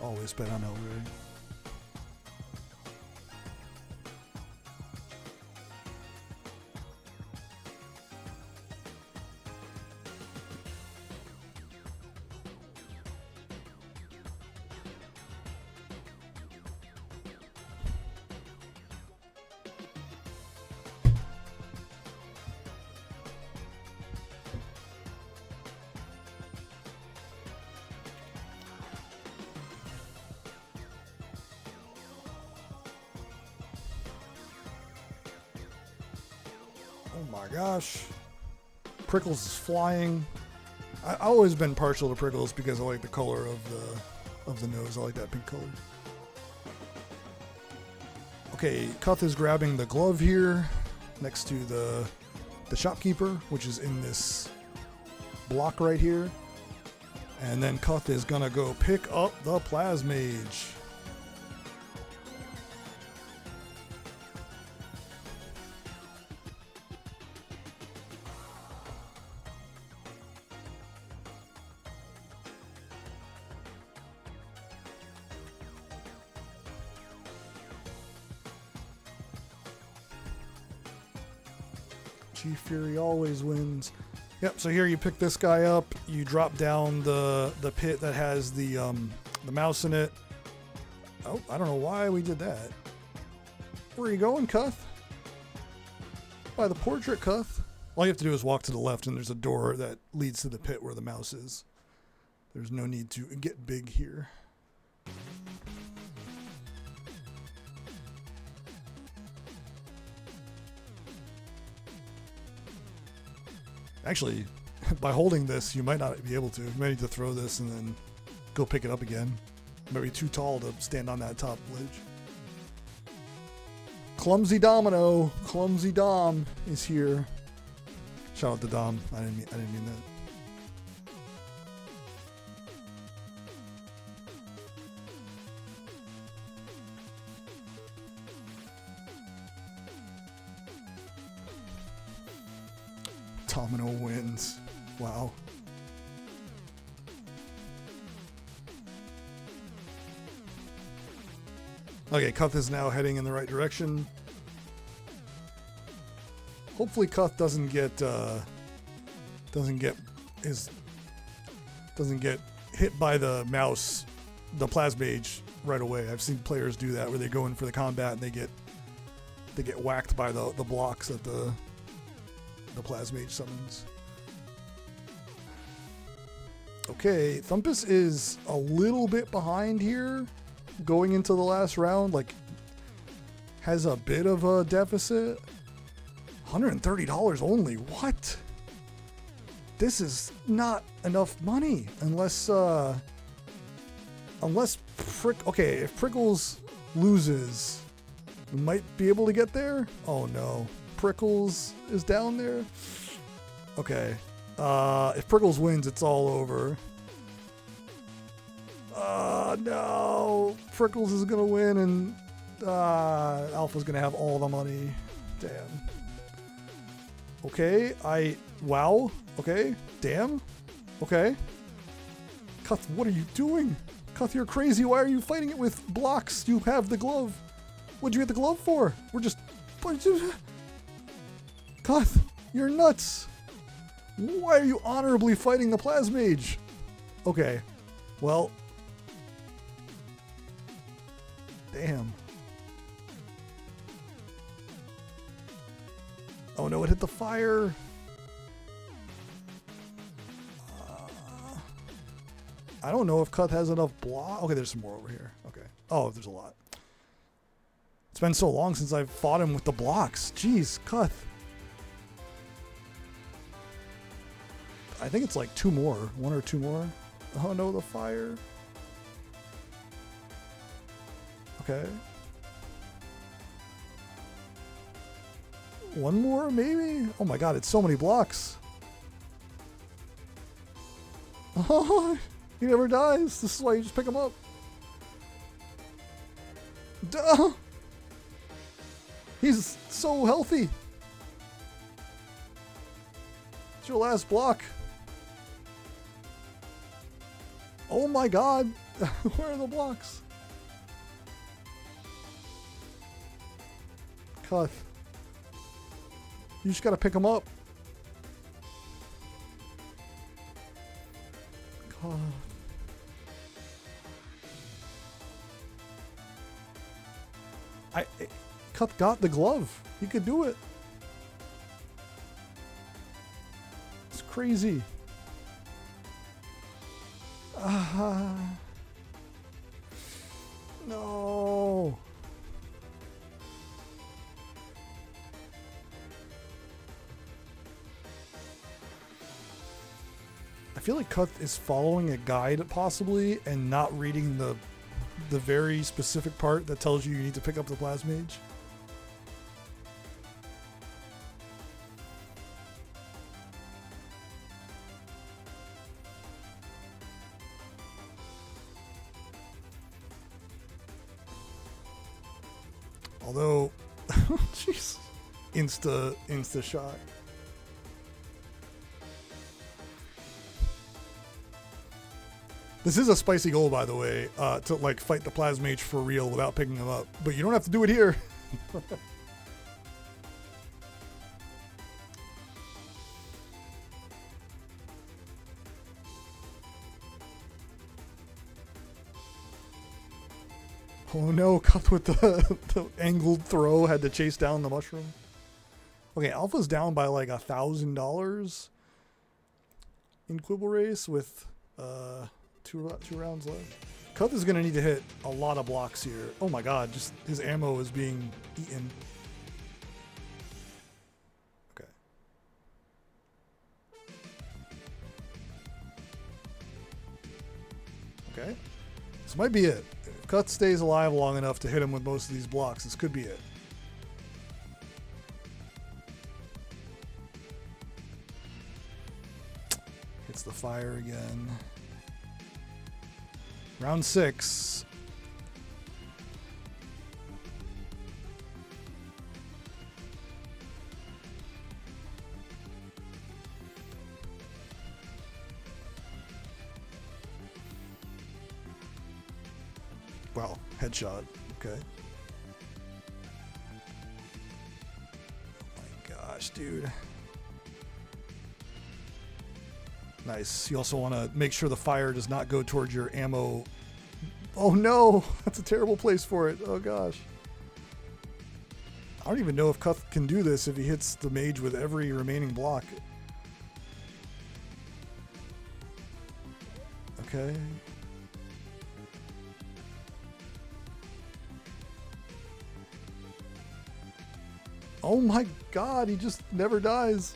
Always bet on Elray. Oh my gosh. Prickles is flying. I've always been partial to Prickles because I like the color of the nose. I like that pink color. Okay, Cuth is grabbing the glove here next to the shopkeeper, which is in this block right here. And then Cuth is gonna go pick up the Plasmage. Chief Fury always wins. Yep, so here you pick this guy up, you drop down the pit that has the mouse in it. Oh, I don't know why we did that. Where are you going, Cuth? By the portrait, Cuth. All you have to do is walk to the left and there's a door that leads to the pit where the mouse is. There's no need to get big here. Actually, by holding this, you might not be able to. You might need to throw this and then go pick it up again. You might be too tall to stand on that top ledge. Clumsy Domino, Clumsy Dom is here. Shout out to Dom. I didn't mean that. Domino wins. Wow. Okay, Cuth is now heading in the right direction. Hopefully Cuth doesn't get hit by the mouse, the plasmage right away. I've seen players do that where they go in for the combat and they get whacked by the blocks that the plasmage summons. Okay, Thumpus is a little bit behind here going into the last round, like has a bit of a deficit. $130 only. What? This is not enough money unless okay, if Prickles loses, we might be able to get there. Oh no. Prickles is down there. Okay. If Prickles wins, it's all over. No. Prickles is gonna win and Alpha's gonna have all the money. Damn. Okay, wow. Okay, damn. Okay. Cuth, what are you doing? Cuth, you're crazy. Why are you fighting it with blocks? You have the glove. What'd you get the glove for? Cuth, you're nuts. Why are you honorably fighting the plasmage? Okay, well. Damn. Oh no, it hit the fire. I don't know if Cuth has enough block. Okay, there's some more over here. Okay. Oh, there's a lot. It's been so long since I've fought him with the blocks. Jeez, Cuth. I think it's like two more. One or two more. Oh no, the fire. Okay. One more, maybe? Oh my god, it's so many blocks. Oh, he never dies. This is why you just pick him up. Duh. He's so healthy. It's your last block. Oh my god. Where are the blocks? Cuth. You just gotta pick them up. God. Cuth got the glove. He could do it. It's crazy. No. I feel like Cuth is following a guide possibly and not reading the very specific part that tells you need to pick up the plasmage. Although, jeez, insta shot. This is a spicy goal, by the way, to like fight the plasmage for real without picking him up. But you don't have to do it here. Oh no, Cuth with the angled throw had to chase down the mushroom. Okay, Alpha's down by like $1,000 in Quibble Race with two rounds left. Cuth is going to need to hit a lot of blocks here. Oh my god, just his ammo is being eaten. Okay. Okay. This might be it. If Cuth stays alive long enough to hit him with most of these blocks, this could be it. Hits the fire again. Round 6. Wow, headshot. Okay. Oh my gosh, dude. Nice. You also want to make sure the fire does not go towards your ammo. Oh no! That's a terrible place for it. Oh gosh. I don't even know if Cuth can do this if he hits the mage with every remaining block. Okay. Oh my god, he just never dies.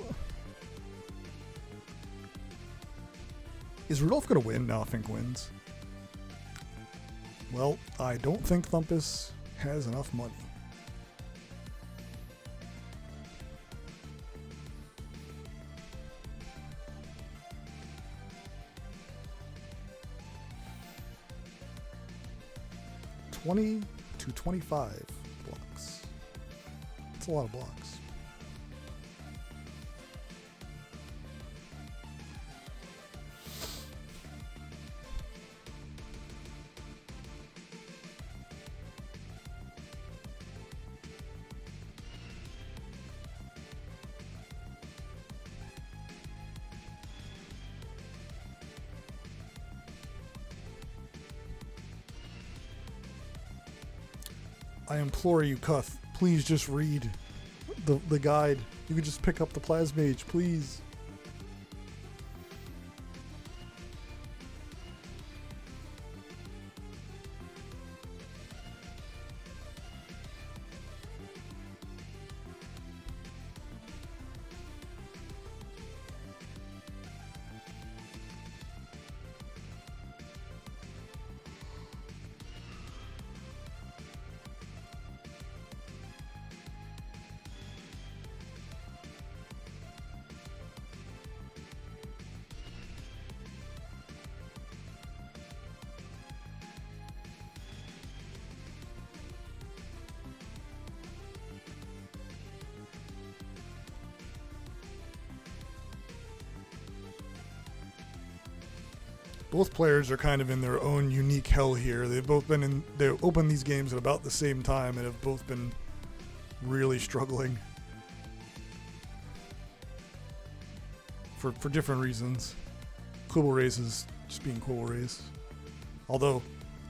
Is Rudolph going to win? No, Fink wins. Well, I don't think Thumpus has enough money. $20 to $25 blocks. That's a lot of blocks. I implore you, Cuth, please just read the guide. You could just pick up the Plasmage, please. Both players are kind of in their own unique hell here. They've opened these games at about the same time and have both been really struggling for different reasons. Quibble Race is just being Quibble Race. Although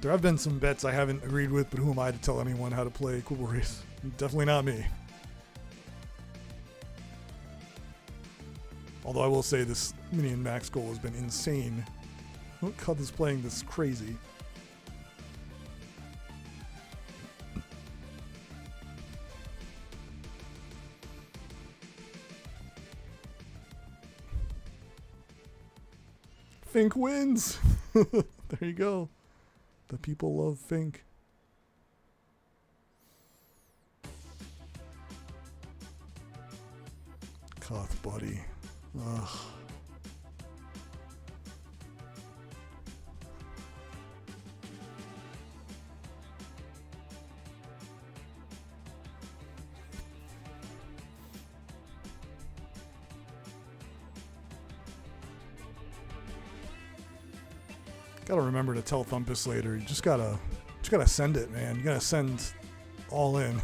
there have been some bets I haven't agreed with, but who am I to tell anyone how to play Quibble Race? Definitely not me. Although I will say this minion max goal has been insane. Cuth is playing this crazy. Fink wins! There you go. The people love Fink. Cuth, buddy. Ugh. Gotta remember to tell Thumpus later. You just gotta send it, man. You gotta send all in.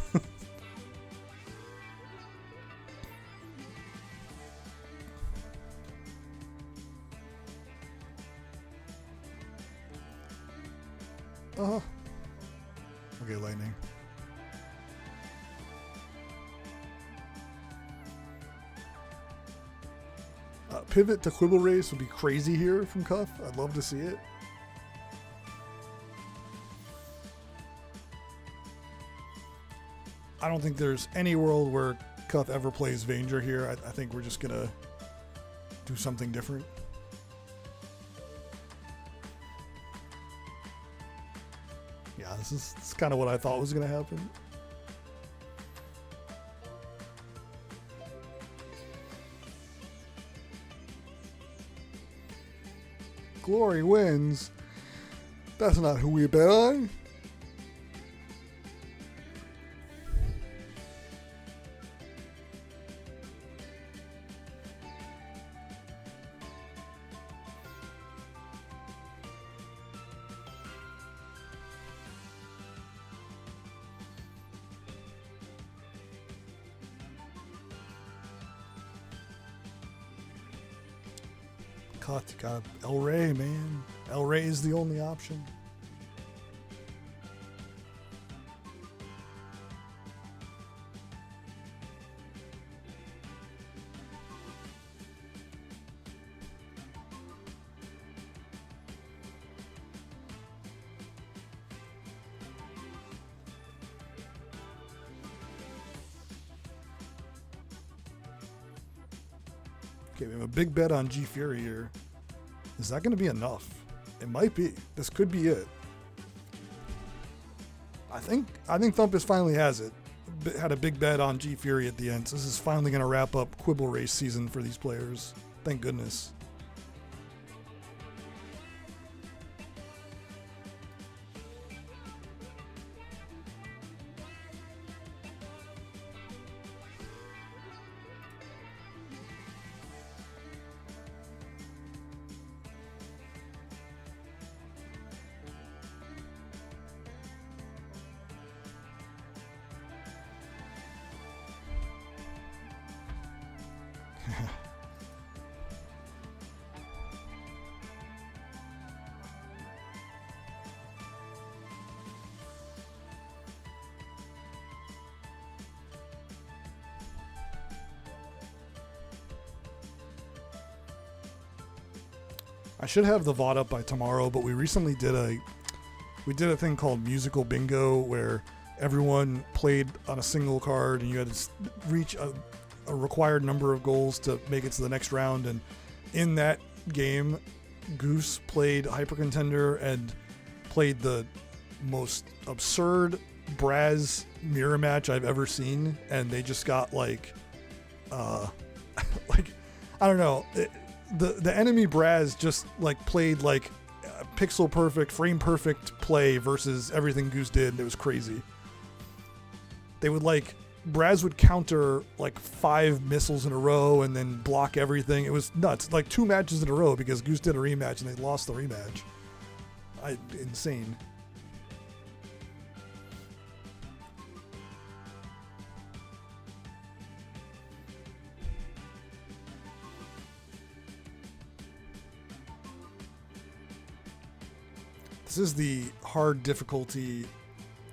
Okay, lightning. Pivot to Quibble Race would be crazy here from Cuff. I'd love to see it. I don't think there's any world where Cuff ever plays Vanger here. I think we're just going to do something different. Yeah, this is kind of what I thought was going to happen. Glory wins. That's not who we bet on. Got El Rey, man. El Rey is the only option. Okay, we have a big bet on G Fury here. Is that going to be enough? It might be. This could be it. I think Thumpus finally has it. Had a big bet on G Fury at the end. So this is finally going to wrap up Quibble Race season for these players. Thank goodness. I should have the VOD up by tomorrow, but we recently did a thing called musical bingo where everyone played on a single card and you had to reach a required number of goals to make it to the next round. And in that game, Goose played Hyper Contender and played the most absurd Braz mirror match I've ever seen, and they just got like I don't know. The enemy Braz just like played like pixel perfect, frame perfect play versus everything Goose did. It was crazy. They would Braz would counter like 5 missiles in a row and then block everything. It was nuts. Like 2 matches in a row because Goose did a rematch and they lost the rematch. Insane. This is the hard difficulty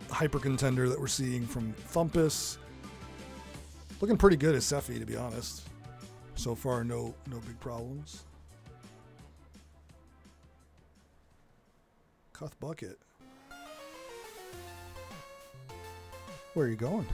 Hyper Contender that we're seeing from Thumpus. Looking pretty good as Sephi, to be honest. So far, no big problems. Cuthbucket. Where are you going?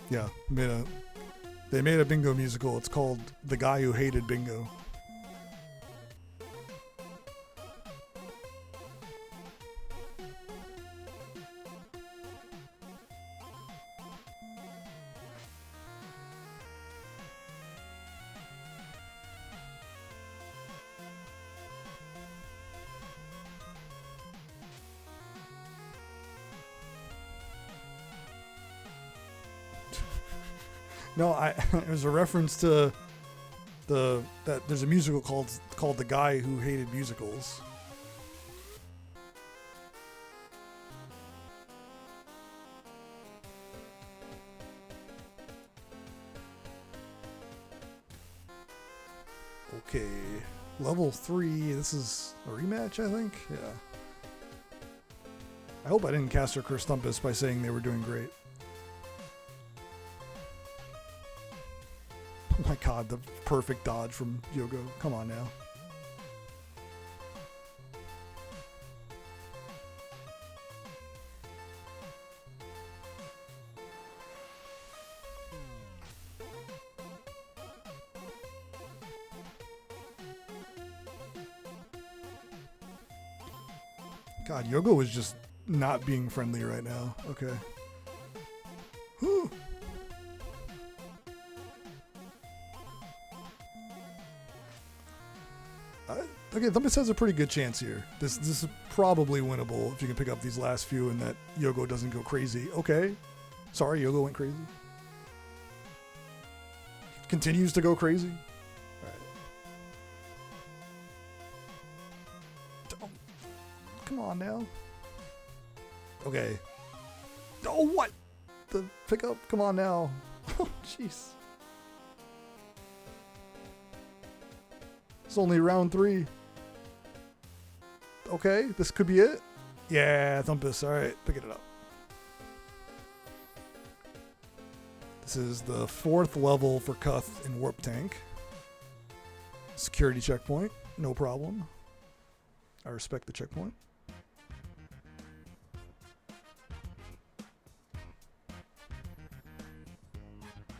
Yeah, they made a bingo musical. It's called The Guy Who Hated Bingo. No, it was a reference to that there's a musical called The Guy Who Hated Musicals. Okay. Level 3. This is a rematch, I think? Yeah. I hope I didn't cast or curse Thumpus by saying they were doing great. Oh my god, the perfect dodge from Yogo. Come on now. God, Yogo is just not being friendly right now. Okay. Whew. Okay, Thumpus has a pretty good chance here. This is probably winnable if you can pick up these last few and that Yogo doesn't go crazy. Okay. Sorry, Yogo went crazy. Continues to go crazy. Alright. Come on now. Okay. Oh, what? The pickup? Come on now. Oh, jeez. It's only round 3. Okay, this could be it. Yeah, Thumpus. Alright, picking it up. This is the 4th level for Cuth in Warp Tank. Security checkpoint. No problem. I respect the checkpoint.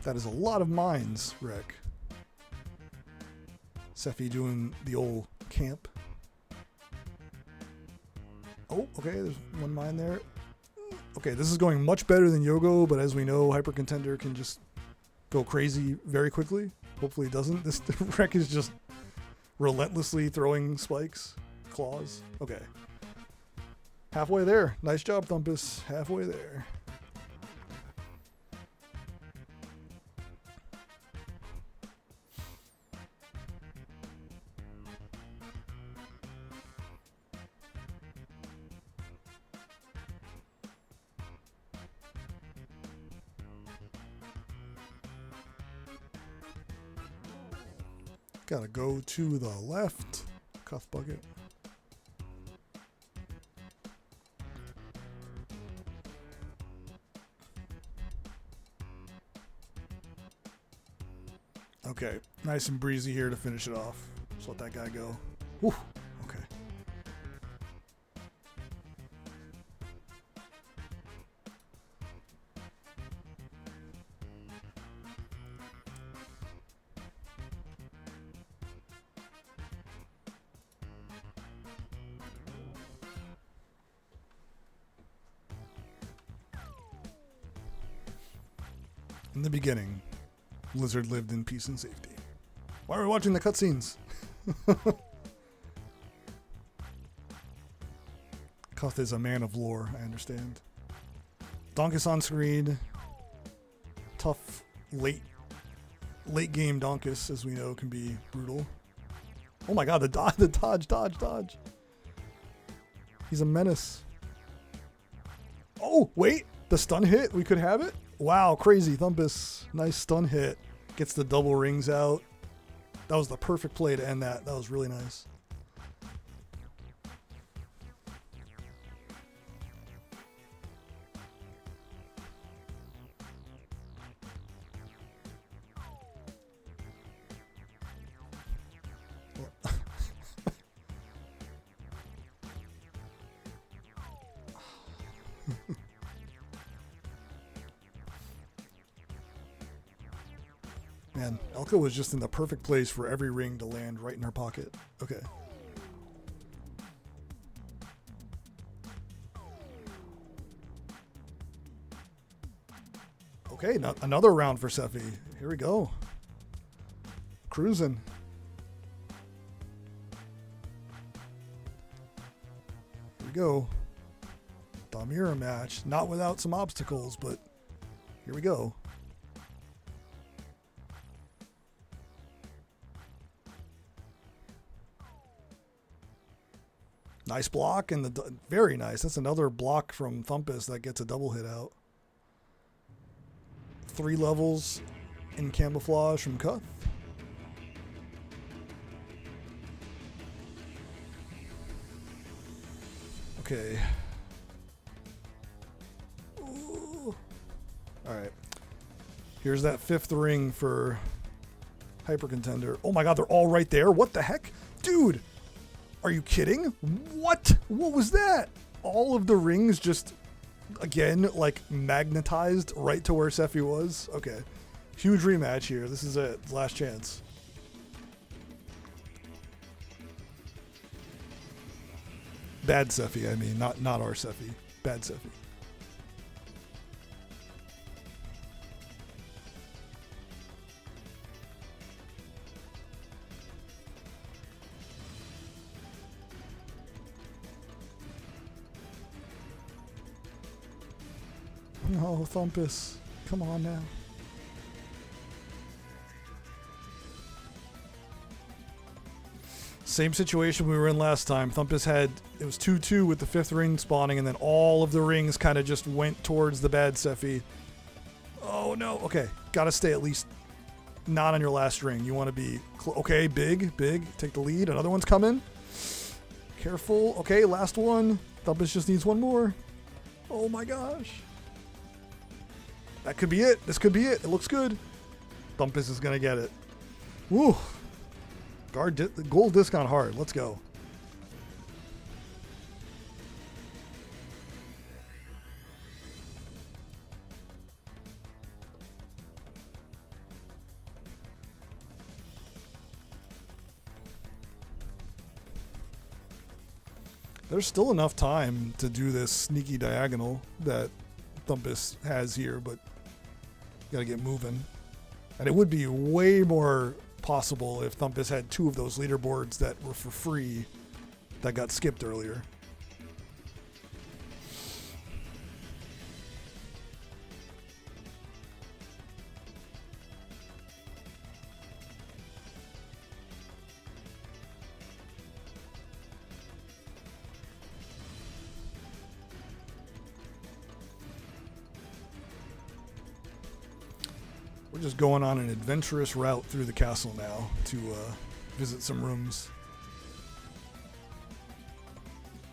That is a lot of mines, Rek. Sephi doing the old camp. Oh, okay, there's one mine there. Okay, this is going much better than Yogo, but as we know, Hyper Contender can just go crazy very quickly. Hopefully it doesn't. This Rek is just relentlessly throwing spikes, claws. Okay. Halfway there. Nice job, Thumpus. Halfway there. Gotta go to the left. Cuthbucket. Okay, nice and breezy here to finish it off. Just let that guy go. Whew. Okay. In the beginning, Blizzard lived in peace and safety. Why are we watching the cutscenes? Cuth is a man of lore, I understand. Donkus on screen. Tough late game Donkus, as we know, can be brutal. Oh my god, the dodge. He's a menace. Oh, wait, the stun hit, we could have it? Wow, crazy Thumpus. Nice stun hit. Gets the double rings out. That was the perfect play to end that. That was really nice. Man, Elka was just in the perfect place for every ring to land right in her pocket. Okay. Okay, another round for Sephi. Here we go. Cruising. Here we go. Damira match. Not without some obstacles, but here we go. Nice block, and very nice. That's another block from Thumpus that gets a double hit out. 3 levels in camouflage from Cuth. Okay. Ooh. All right. Here's that 5th ring for Hyper Contender. Oh my god, they're all right there. What the heck? Dude, are you kidding? What? What was that? All of the rings just, again, like magnetized right to where Sephi was? Okay. Huge rematch here. This is it. Last chance. Bad Sephi, I mean. Not our Sephi. Bad Sephi. No, Thumpus. Come on now. Same situation we were in last time. Thumpus had, it was 2-2 with the 5th ring spawning, and then all of the rings kind of just went towards the bad Sephi. Oh no, okay. Gotta stay at least not on your last ring. You want to be, okay, big, take the lead. Another one's coming. Careful. Okay, last one. Thumpus just needs one more. Oh my gosh. That could be it. This could be it. It looks good. Thumpus is going to get it. Woo. Gold discount hard. Let's go. There's still enough time to do this sneaky diagonal that Thumpus has here, but gotta get moving. And it would be way more possible if Thumpus had 2 of those leaderboards that were for free that got skipped earlier. We're just going on an adventurous route through the castle now to visit some rooms.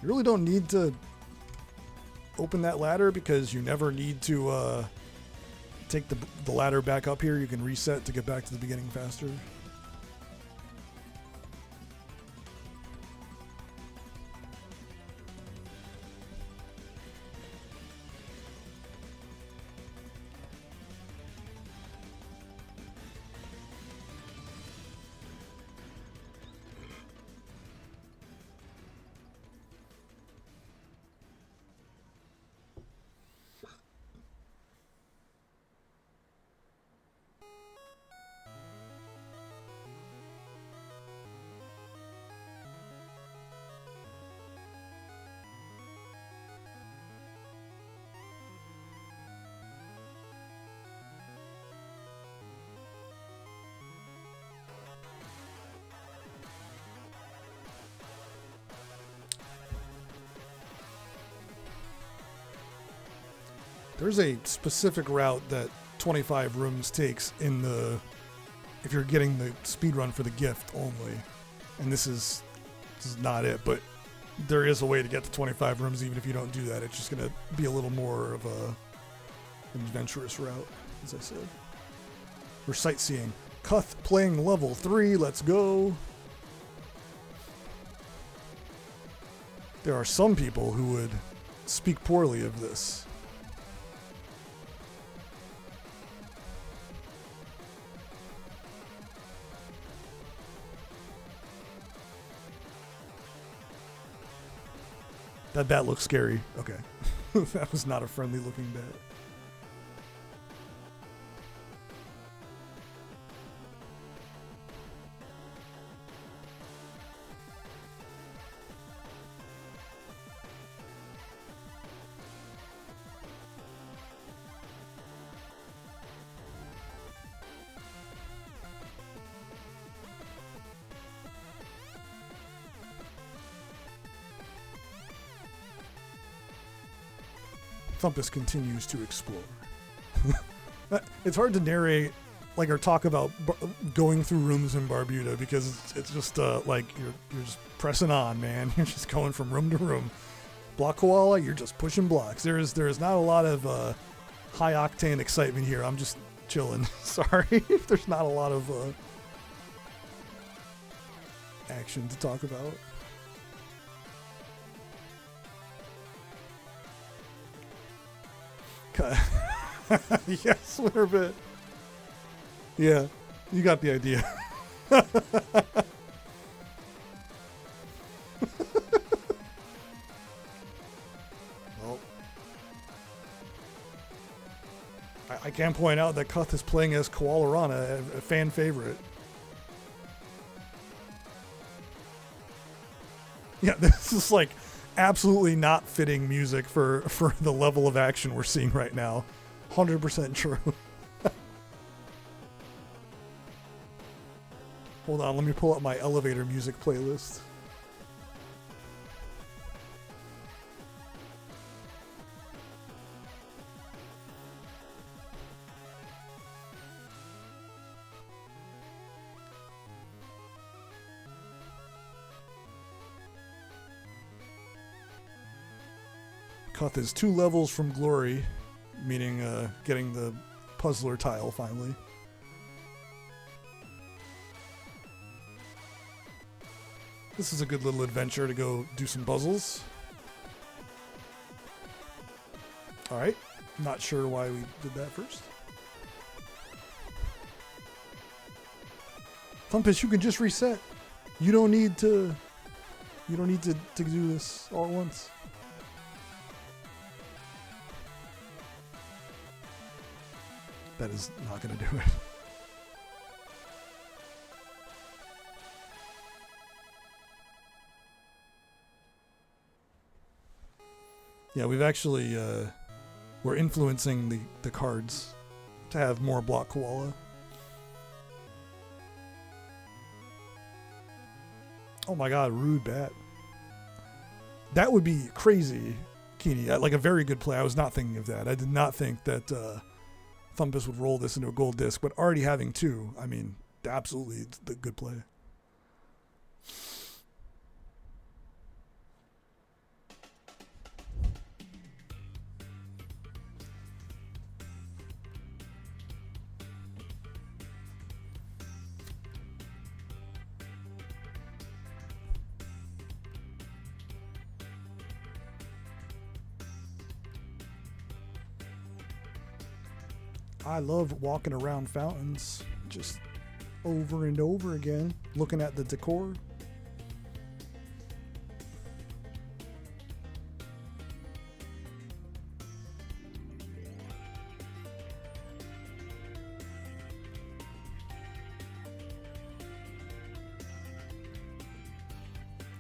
You really don't need to open that ladder because you never need to take the ladder back up here. You can reset to get back to the beginning faster. There's a specific route that 25 rooms takes in the, if you're getting the speed run for the gift only, and this is not it, but there is a way to get to 25 rooms even if you don't do that. It's just going to be a little more of an adventurous route, as I said. We're sightseeing. Cuth playing level 3, let's go. There are some people who would speak poorly of this. That bat looks scary. Okay. That was not a friendly looking bat. Thumpus continues to explore. It's hard to narrate, like, or talk about going through rooms in Barbuda because it's just like you're just pressing on, man. You're just going from room to room. Block Koala, you're just pushing blocks. There's not a lot of high octane excitement here. I'm just chilling. Sorry if there's not a lot of action to talk about. Yes, winner bit. Yeah, you got the idea. Well, I can point out that Cuth is playing as Koala Rana, a fan favorite. Yeah, this is like absolutely not fitting music for the level of action we're seeing right now. 100% true. Hold on, let me pull up my elevator music playlist. Cuth is 2 levels from glory, meaning getting the puzzler tile finally. This is a good little adventure to go do some puzzles. Alright, not sure why we did that first. Thumpus, you can just reset. You don't need to do this all at once. That is not going to do it. Yeah, we've actually, we're influencing the cards to have more Block Koala. Oh my god, rude bat. That would be crazy, Keeney. Like a very good play. I was not thinking of that. I did not think that Thumpus would roll this into a gold disc, but already having 2, I mean, absolutely it's the good play. I love walking around fountains just over and over again, looking at the decor.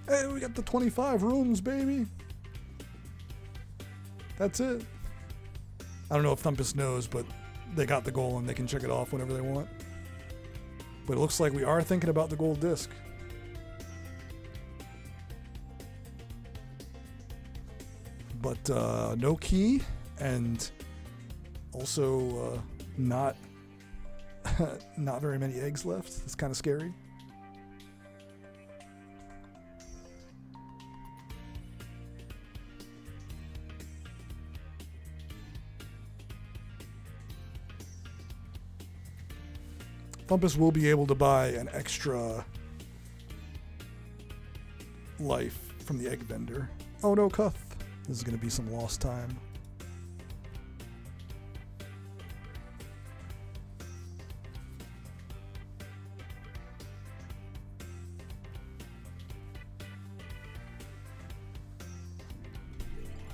Hey, we got the 25 rooms, baby. That's it. I don't know if Thumpus knows, but they got the goal and they can check it off whenever they want. But it looks like we are thinking about the gold disc. But no key, and also not not very many eggs left. It's kind of scary. Thumpus will be able to buy an extra life from the egg vendor. Oh no, Cuth. This is going to be some lost time.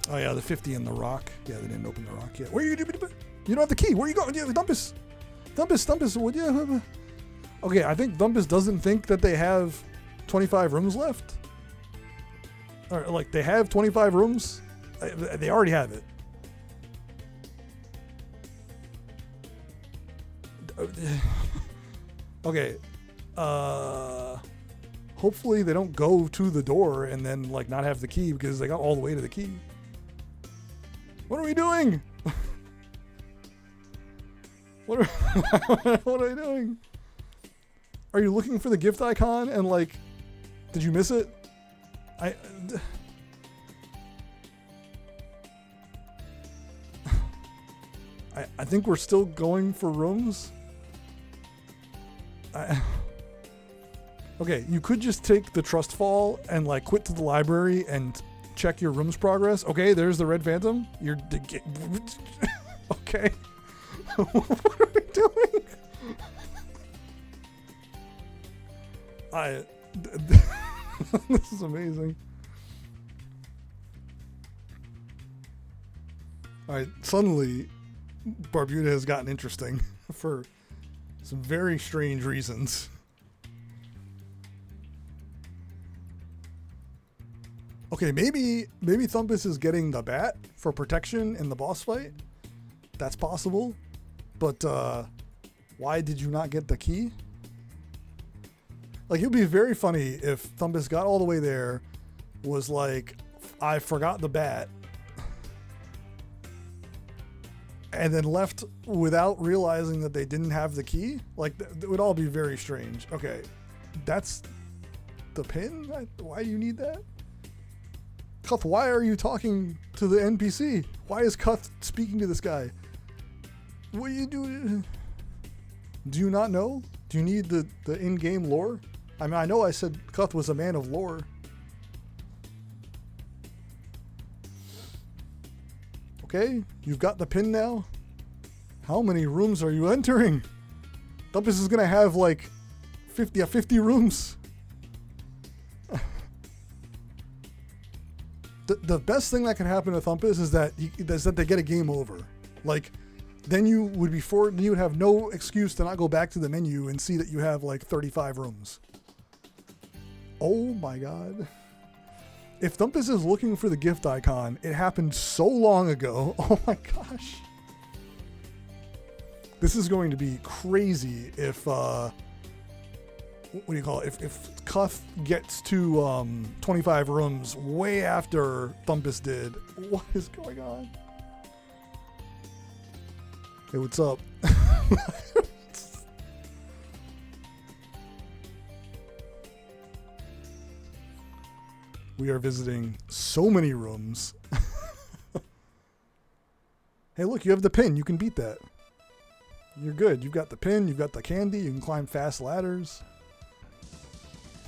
Oh yeah, the 50 in the rock. Yeah, they didn't open the rock yet. Where are you? You don't have the key. Where are you going? Yeah, Thumpus. Thumpus, would you? Okay, I think Thumpus doesn't think that they have 25 rooms left. Or, like, they have 25 rooms. They already have it. Okay. Hopefully they don't go to the door and then, like, not have the key because they got all the way to the key. What are we doing? What are you doing? Are you looking for the gift icon and, like, did you miss it? I think we're still going for rooms. Okay, you could just take the trust fall and like quit to the library and check your room's progress. Okay, there's the red phantom. You're okay. What are we doing? This is amazing. All right, suddenly Barbuda has gotten interesting for some very strange reasons. Okay, maybe Thumpus is getting the bat for protection in the boss fight. That's possible. But why did you not get the key? Like, it would be very funny if Thumpus got all the way there, was like, I forgot the bat, and then left without realizing that they didn't have the key. Like, it would all be very strange. Okay, that's the pin? Why do you need that? Cuth, why are you talking to the NPC? Why is Cuth speaking to this guy? What do you do? Do you not know? Do you need the in-game lore? I mean, I know I said Cuth was a man of lore. Okay, you've got the pin now. How many rooms are you entering? Thumpus is gonna have like 50 rooms. The best thing that can happen to Thumpus is that they get a game over. Like, then you would you would have no excuse to not go back to the menu and see that you have like 35 rooms. Oh my god. If Thumpus is looking for the gift icon, it happened so long ago. Oh my gosh. This is going to be crazy if what do you call it? If Cuth gets to 25 rooms way after Thumpus did. What is going on? Hey, what's up? We are visiting so many rooms. Hey, look, you have the pin. You can beat that. You're good. You've got the pin. You've got the candy. You can climb fast ladders.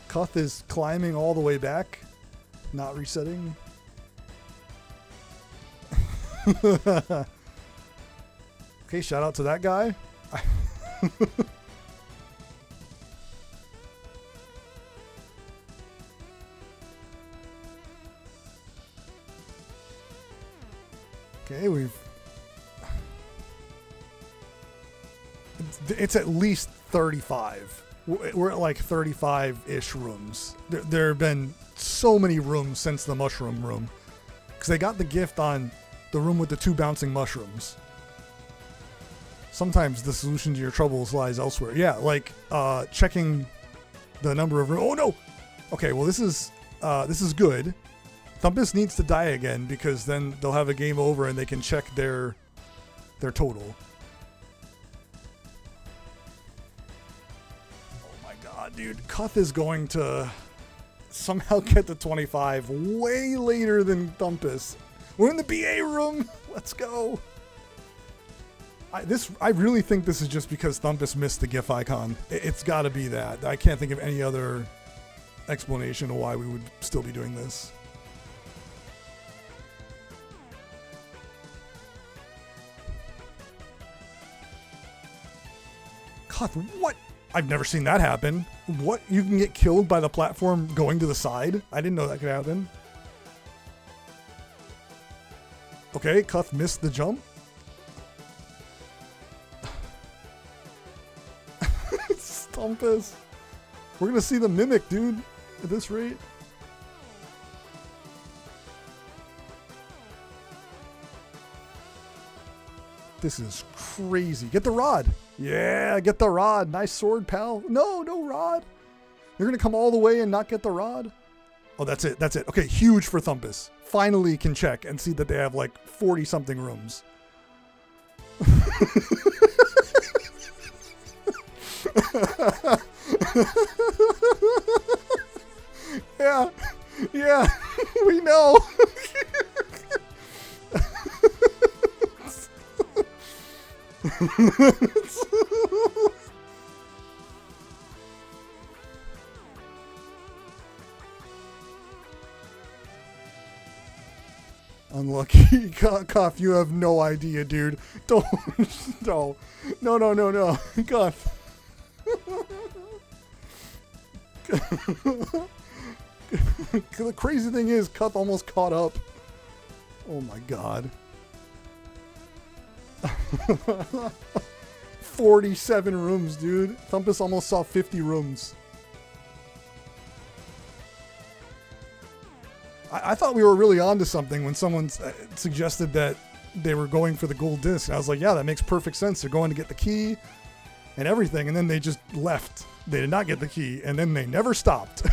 Cuth is climbing all the way back, not resetting. Okay, shout out to that guy. Okay, it's at least 35. We're at like 35-ish rooms. There have been so many rooms since the mushroom room. Because they got the gift on the room with the 2 bouncing mushrooms. Sometimes the solution to your troubles lies elsewhere. Yeah, like checking the number of rooms. Oh no! Okay, well this is good. Thumpus needs to die again because then they'll have a game over and they can check their total. Dude, Cuth is going to somehow get to 25 way later than Thumpus. We're in the BA room. Let's go. I really think this is just because Thumpus missed the GIF icon. It's got to be that. I can't think of any other explanation of why we would still be doing this. Cuth, what? I've never seen that happen. What? You can get killed by the platform going to the side? I didn't know that could happen. Okay, Cuth missed the jump. Thumpus. We're gonna see the mimic, dude, at this rate. This is crazy. Get the rod. Yeah, get the rod. Nice sword, pal. No rod. You're going to come all the way and not get the rod? Oh, that's it. That's it. Okay, huge for Thumpus. Finally can check and see that they have like 40-something rooms. Yeah, we know. Unlucky. Cuff, you have no idea, dude. Don't. No. No, no, no, no. Cuff. The crazy thing is, Cuff almost caught up. Oh my god. 47 rooms, dude. Thumpus almost saw 50 rooms. I thought we were really onto something when someone suggested that they were going for the gold disc. And I was like, yeah, that makes perfect sense. They're going to get the key and everything. And then they just left. They did not get the key. And then they never stopped.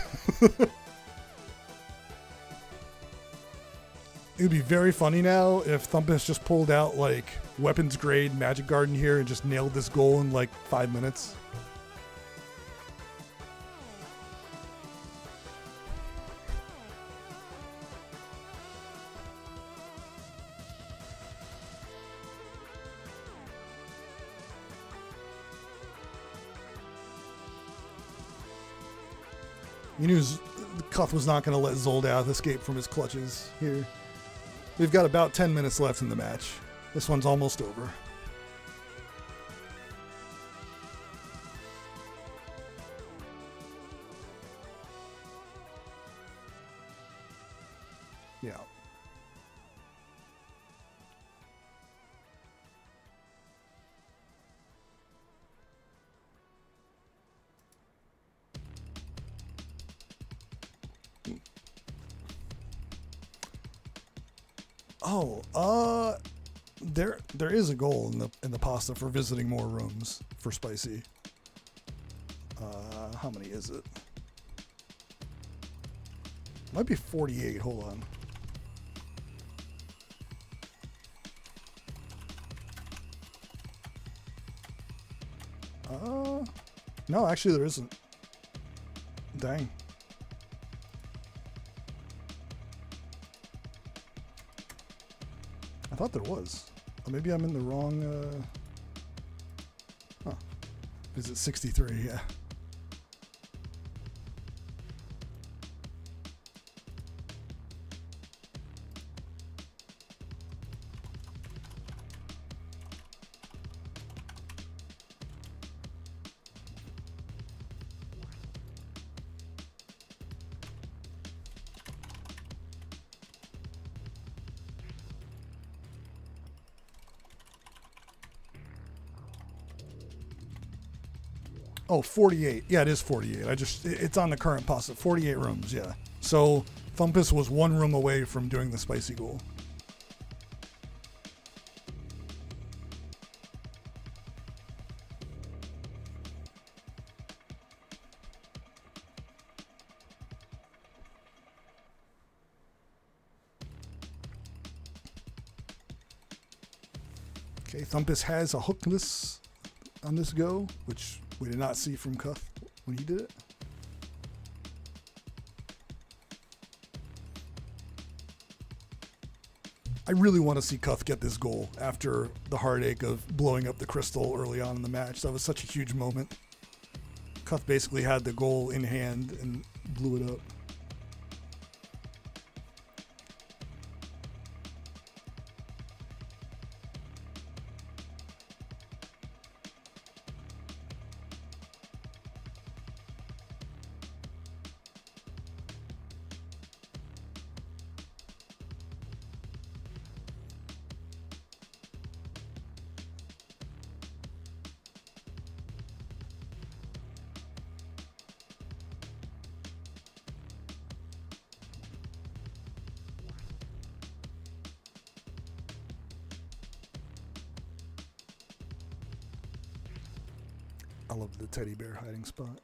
It would be very funny now if Thumpus just pulled out like weapons grade Magic Garden here and just nailed this goal in like 5 minutes. You knew Cuff was not going to let Zoldath escape from his clutches here. We've got about 10 minutes left in the match. This one's almost over. Yeah. Oh, there is a goal in the pasta for visiting more rooms for spicy. How many is it? Might be 48. Hold on. No, actually there isn't. Dang. I thought there was. Or maybe I'm in the wrong. Huh. Visit 63, yeah. Oh, 48. Yeah, it is 48. It's on the current pasta. 48 rooms, yeah. So Thumpus was one room away from doing the spicy goal. Okay, Thumpus has a hookless on this go, which we did not see from Cuth when he did it. I really want to see Cuth get this goal after the heartache of blowing up the crystal early on in the match. That was such a huge moment. Cuth basically had the goal in hand and blew it up. I love the teddy bear hiding spot.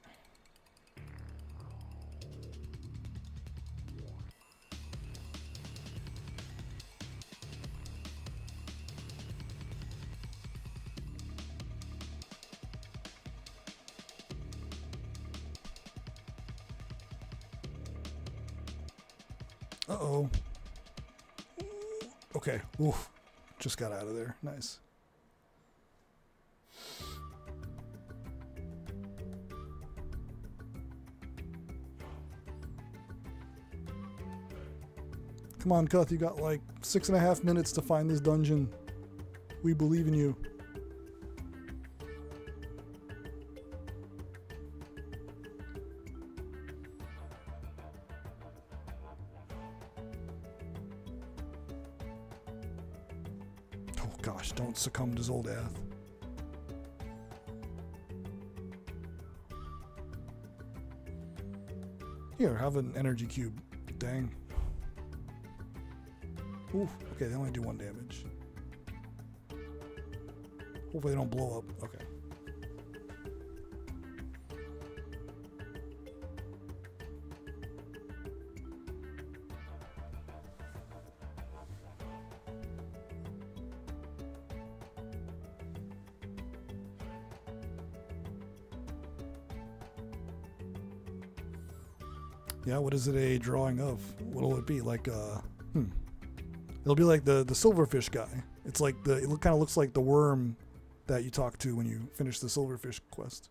Uh-oh. Okay. Oof. Just got out of there. Nice. Come on, Cuth, you got like 6.5 minutes to find this dungeon. We believe in you. Oh gosh, don't succumb to Zoldath. Here, have an energy cube. Dang. Oof. Okay, they only do 1 damage. Hopefully they don't blow up. Okay. Yeah, what is it a drawing of? What'll it be? Like, it'll be like the silverfish guy. It's like it kind of looks like the worm that you talk to when you finish the silverfish quest.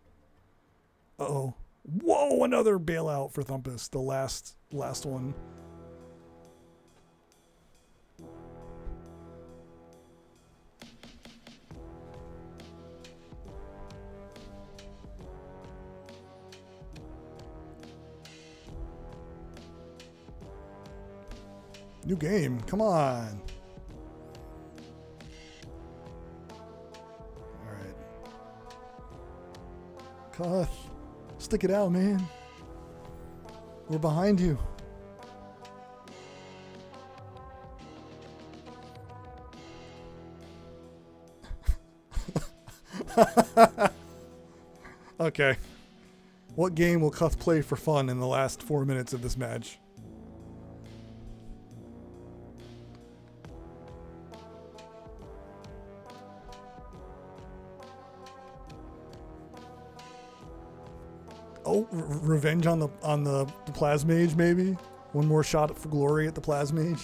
Uh-oh. Whoa, another bailout for Thumpus. The last one. New game. Come on. Alright. Cuth. Stick it out, man. We're behind you. Okay. What game will Cuth play for fun in the last 4 minutes of this match? Oh, revenge on the Plasmage, maybe? One more shot for glory at the Plasmage.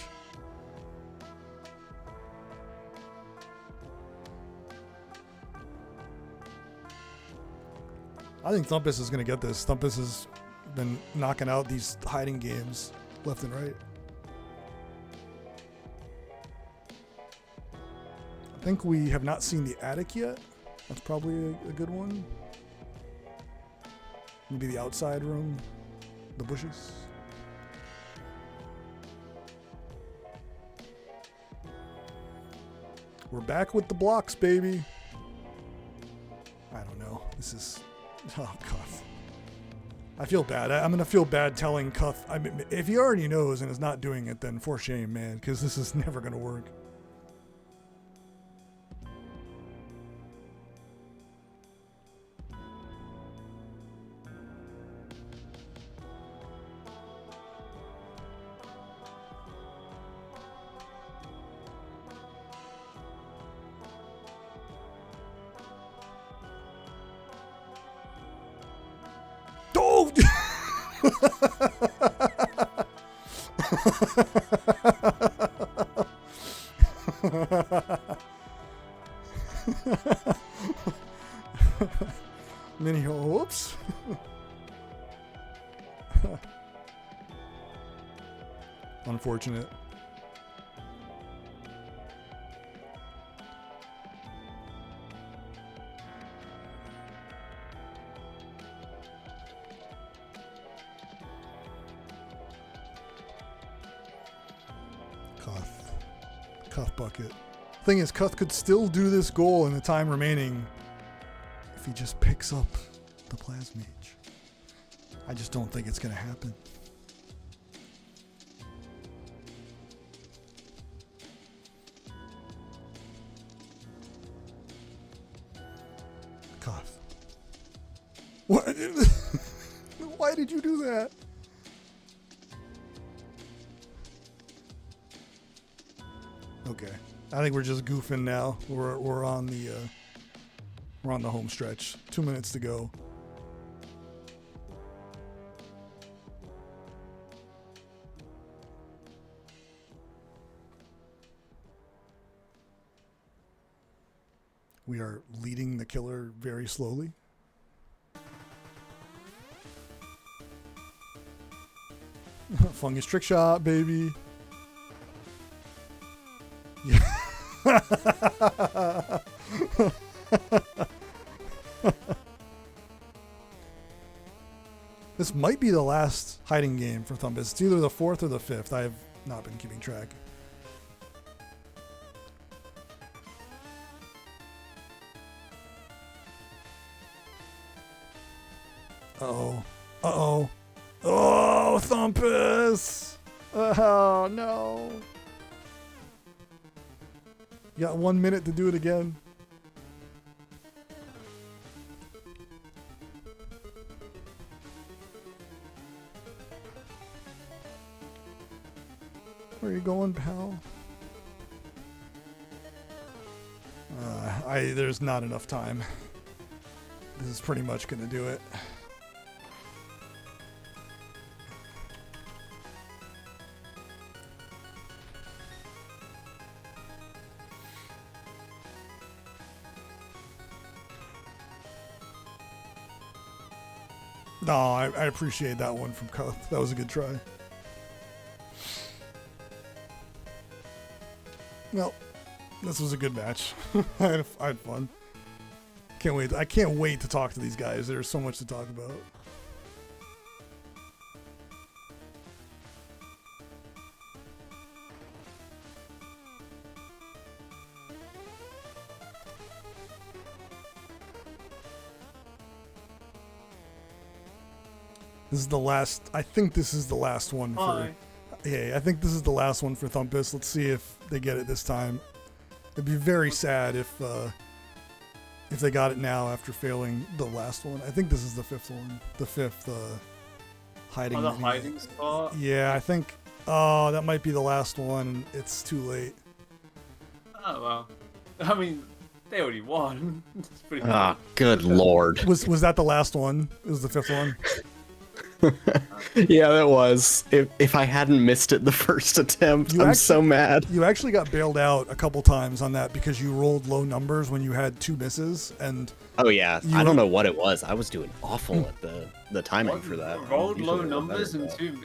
I think Thumpus is going to get this. Thumpus has been knocking out these hiding games left and right. I think we have not seen the attic yet. That's probably a good one. Maybe the outside room, the bushes. We're back with the blocks, baby. I don't know. This is... Oh, Cuth. I feel bad. I'm going to feel bad telling Cuth. I mean, if he already knows and is not doing it, then for shame, man, because this is never going to work. Mini whoops. Unfortunate. Cuthbucket. Thing is, Cuth could still do this goal in the time remaining if he just picks up the Plasmage. I just don't think it's going to happen. Cuth. What? Why did you do that? Okay, I think we're just goofing now. We're on the home stretch. 2 minutes to go. We are leading the killer very slowly. Fungus trick shot, baby. This might be the last hiding game for Thumpus. It's either the 4th or the 5th. I have not been keeping track. Uh-oh. Uh-oh. Oh, Thumpus! Oh, no. You got 1 minute to do it again. Where are you going, pal? There's not enough time. This is pretty much gonna do it. No, I appreciate that one from Cuth. That was a good try. Well, this was a good match. I had fun. Can't wait. I can't wait to talk to these guys. There's so much to talk about. This is the last. I think this is the last one for. Yeah, I think this is the last one for Thumpus. Let's see if they get it this time. It'd be very sad if they got it now after failing the last one. I think this is the 5th one. The 5th hiding. Oh, the hiding spot? Yeah, I think. Oh, that might be the last one. It's too late. Oh, well. I mean, they already won. It's pretty good lord. Was that the last one? It was the 5th one? Yeah, that was. If I hadn't missed it the first attempt, I'm so mad. You actually got bailed out a couple times on that because you rolled low numbers when you had 2 misses, and oh yeah, I don't know what it was. I was doing awful at the timing for that. Rolled low numbers and 2.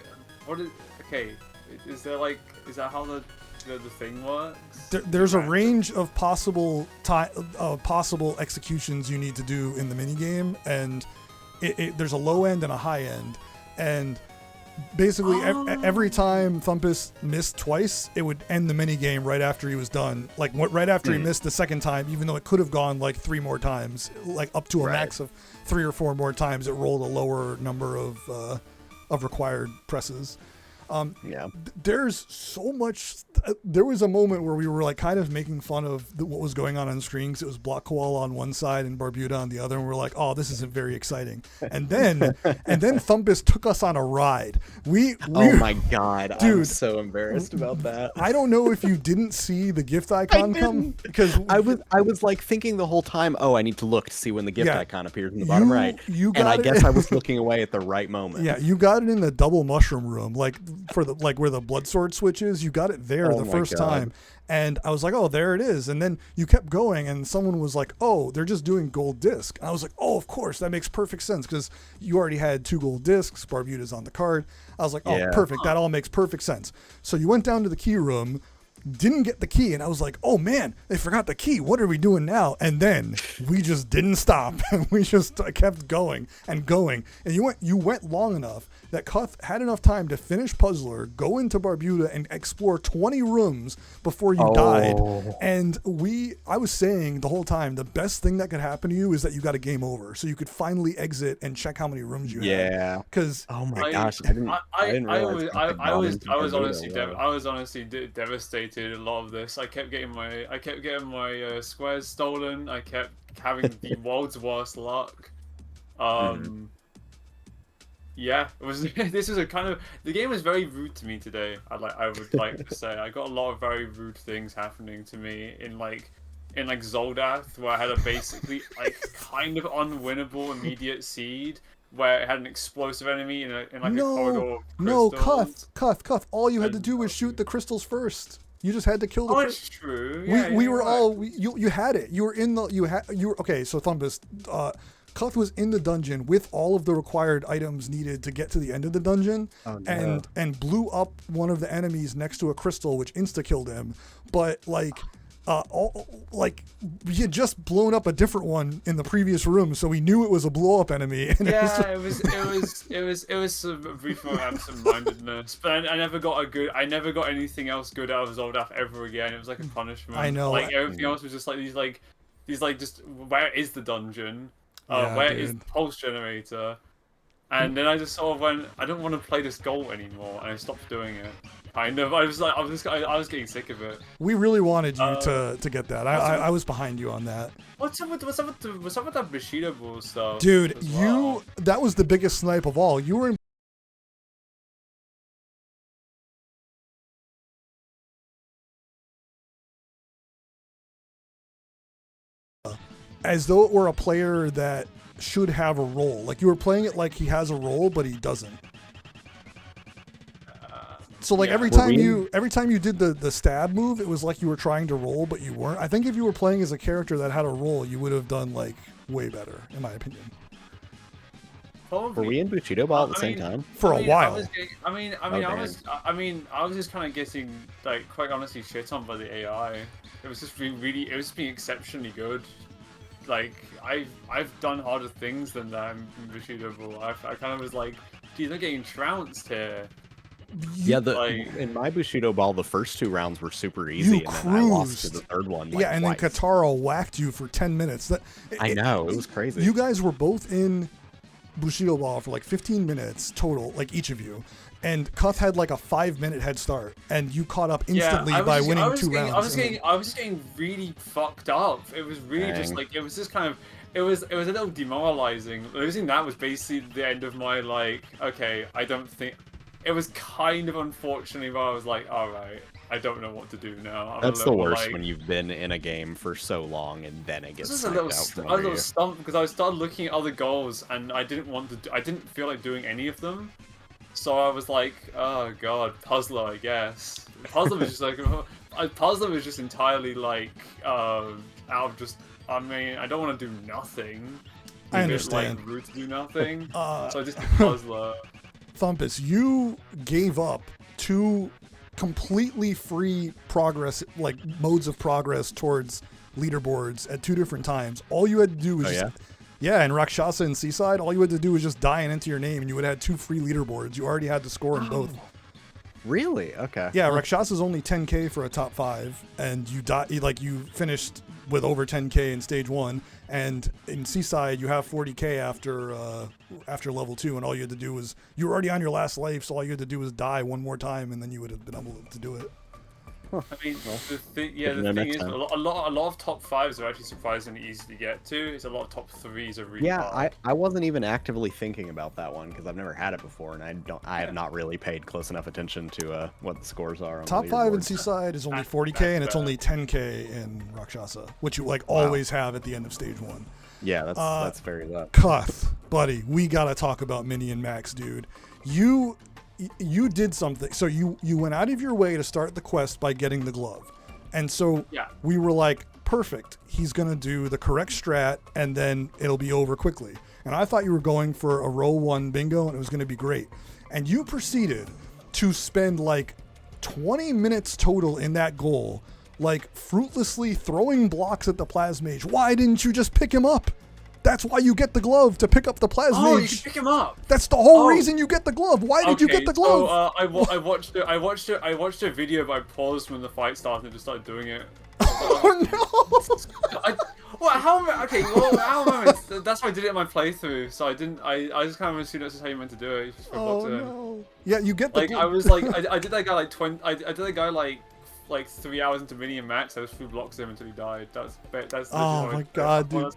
What is? Okay, is there like? Is that how the thing works? There's a range of possible possible executions you need to do in the minigame, and there's a low end and a high end, and basically every time Thumpus missed twice, it would end the minigame right after he was done. Like right after he missed the second time, even though it could have gone like 3 more times, like up to a max of 3 or 4 more times, it rolled a lower number of required presses. There's so much. There was a moment where we were like kind of making fun of what was going on screen, because it was Block Koala on one side and Barbuda on the other, and we're like, oh, this isn't very exciting. And then Thumpus took us on a ride. Oh my god, dude, I'm so embarrassed about that. I don't know if you didn't see the gift icon come, because I was like thinking the whole time, oh, I need to look to see when the gift icon appears in the bottom right. And I guess I was looking away at the right moment. Yeah, you got it in the double mushroom room, like for the where the blood sword switch is. You got it there the first time, and I was like, oh, there it is. And then you kept going, and someone was like, oh, they're just doing gold disc. And I was like, oh, of course, that makes perfect sense, because you already had 2 gold discs. Barbuda's on the card. I was like, oh, perfect, that all makes perfect sense. So you went down to the key room, didn't get the key, and I was like, oh man, they forgot the key. What are we doing now? And then we just didn't stop, and we just kept going and going. And you went long enough that Cuth had enough time to finish Puzzler, go into Barbuda, and explore 20 rooms before you died. And I was saying the whole time, the best thing that could happen to you is that you got a game over, so you could finally exit and check how many rooms you had. Yeah. Because oh my gosh, I was honestly devastated. A lot of this, I kept getting my squares stolen. I kept having the world's worst luck. Yeah, it was. This was a kind of. The game was very rude to me today. I would like to say I got a lot of very rude things happening to me in Zoldath, where I had a basically kind of unwinnable immediate seed, where it had an explosive enemy in a corridor of crystals. Cuth. All you had to do was shoot the crystals first. You just had to kill the. Oh, it's true. Yeah, we were all. You had it. You were in the. You were okay. So Thumpus, Cuth was in the dungeon with all of the required items needed to get to the end of the dungeon, and blew up one of the enemies next to a crystal, which insta killed him. But he had just blown up a different one in the previous room, so we knew it was a blow up enemy. And it was some brief absent-mindedness, but I never got anything else good out of Zoldath ever again. It was like a punishment. I know. Like everything else was just like these just where is the dungeon? Where is the pulse generator? And then I just sort of went, I don't want to play this goal anymore, and I stopped doing it. I was getting sick of it. We really wanted you to get that. I was behind you on that. What's up with that Bushido Ball stuff? Dude, that was the biggest snipe of all. You were in as though it were a player that should have a role. Like you were playing it like he has a role, but he doesn't. So like every time you did the stab move, it was like you were trying to roll, but you weren't. I think if you were playing as a character that had a role, you would have done like way better, in my opinion. Were we in Bushido Ball at the same time? For a while. I was just kind of getting like quite honestly shit on by the AI. It was just it was being exceptionally good. Like I've done harder things than that in Bushido Ball. I kind of was like, geez, I'm getting trounced here. Yeah, in my Bushido Ball, the first 2 rounds were super easy, and then I lost to the third one. Like, and twice. then Katara whacked you for 10 minutes. I know, it was crazy. You guys were both in Bushido Ball for like 15 minutes total, like each of you. And Cuth had like a 5-minute head start, and you caught up instantly by winning 2 rounds. I was just getting really fucked up. It was really just like it was just kind of. It was a little demoralizing. Losing that was basically the end of my like. Okay, I don't think. It was kind of unfortunately where I was like, all right, I don't know what to do now. That's the worst when you've been in a game for so long and then it gets sniped out. I was a little stumped because I started looking at other goals and I didn't feel like doing any of them. So I was like, oh god, Puzzler, I guess. Puzzler was just like, Puzzler was just entirely like, out of just. I mean, I don't want to do nothing. I understand. Like, rude to do nothing. So I just did Puzzler. Thumpus, you gave up 2 completely free progress, like modes of progress towards leaderboards at 2 different times. All you had to do was in Rakshasa and Seaside, all you had to do was just die and enter your name, and you would have had 2 free leaderboards. You already had to score in both. Really? Okay. Yeah, Rakshasa's only 10k for a top 5, and you finished with over 10k in stage 1, and in Seaside you have 40k after level 2, and all you had to do was, you were already on your last life, so all you had to do was die one more time, and then you would have been able to do it. I mean, the thing is, a lot of top 5s are actually surprisingly easy to get to. It's a lot of top 3s are really hard. I wasn't even actively thinking about that one because I've never had it before, and I have not really paid close enough attention to what the scores are. On top 5 in Seaside is only 40k, and it's only 10k in Rakshasa, which you always have at the end of stage 1. Yeah, that's very low. Cuth, buddy, we gotta talk about Mini and Max, dude. You did something. So you went out of your way to start the quest by getting the glove. And so we were like, perfect. He's going to do the correct strat and then it'll be over quickly. And I thought you were going for a row 1 bingo and it was going to be great. And you proceeded to spend like 20 minutes total in that goal, like fruitlessly throwing blocks at the Plasmage. Why didn't you just pick him up? That's why you get the glove, to pick up the Plasmage. Oh, you can pick him up. That's the whole reason you get the glove. Why did you get the glove? So, I watched a video, but I paused when the fight started and just started doing it. Oh no! That's why I did it in my playthrough. So I just kind of assumed that's just how you meant to do it. No! Yeah, you get the like. glove. I was like, I did that guy like 20. I did that guy like 3 hours into Mini and Max. I was through blocks him until he died. That's. Oh my god, dude!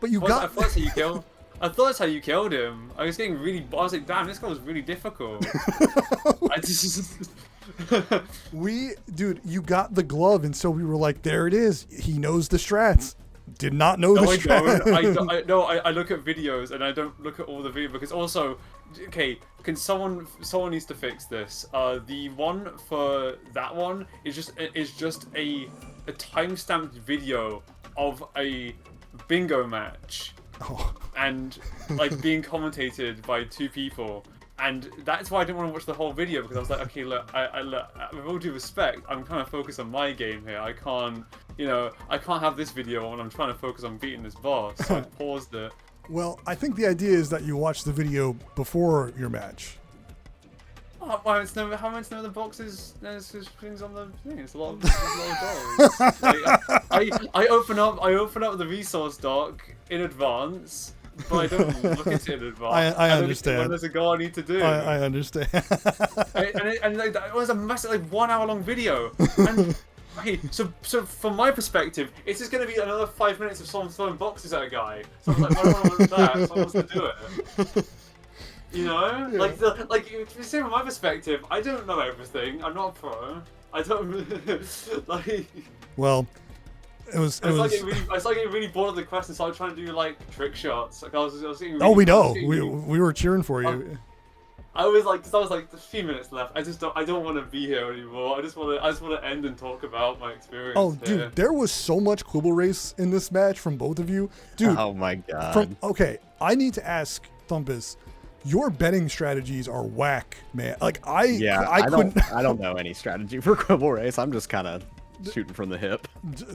But you got. I thought that's how you killed. I thought that's how you killed him. I was getting really. I was like, damn, this guy was really difficult. Dude, you got the glove, and so we were like, there it is. He knows the strats. Did not know the strats. I look at videos and I don't look at all the videos because also, okay, someone needs to fix this. The one for that one is just a timestamped video of a bingo match. Oh. and like being commentated by two people. And that's why I didn't want to watch the whole video, because I was like, okay, look, look, with all due respect, I'm trying to focus on my game here. I can't, I can't have this video on. I'm trying to focus on beating this boss. So I paused it. Well, I think the idea is that you watch the video before your match. Oh, how much know the boxes? There's things on the thing. It's a lot of dollars. Like, I open up the resource dock in advance. But I don't look at it in advance. I understand. When there's a goal I need to do. I understand. and like, that was a massive, like, 1 hour long video. And hey, so from my perspective, it's just going to be another 5 minutes of someone throwing boxes at a guy. So I'm like, I don't want to watch that. Someone wants to do it. Yeah. Like you see from my perspective, I don't know everything. I'm not a pro. I don't like. Well. It's like it really bored of the quest and started trying to do like trick shots. Like I was getting really, oh, we know. We were cheering for you. I was like, a few minutes left. I don't want to be here anymore. I just want to end and talk about my experience. Oh, dude, there was so much quibble race in this match from both of you, dude. Oh my god. Okay, I need to ask Thumpus. Your betting strategies are whack, man. Like I don't know any strategy for quibble race. I'm just kind of shooting from the hip.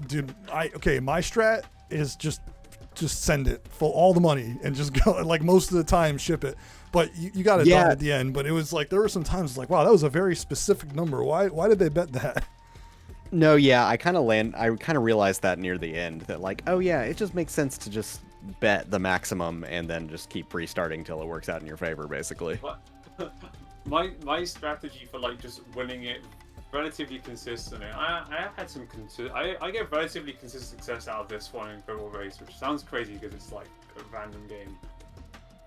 Dude, my strat is just send it for all the money and just go, like, most of the time ship it. But you got it done at the end. But it was like, there were some times like, wow, that was a very specific number. Why did they bet that? No, yeah, I kind of realized that near the end, that like, oh yeah, it just makes sense to just bet the maximum and then just keep restarting till it works out in your favor, basically. My strategy for like just winning it relatively consistently. I had some I get relatively consistent success out of this one in Quibble Race, which sounds crazy because it's like a random game.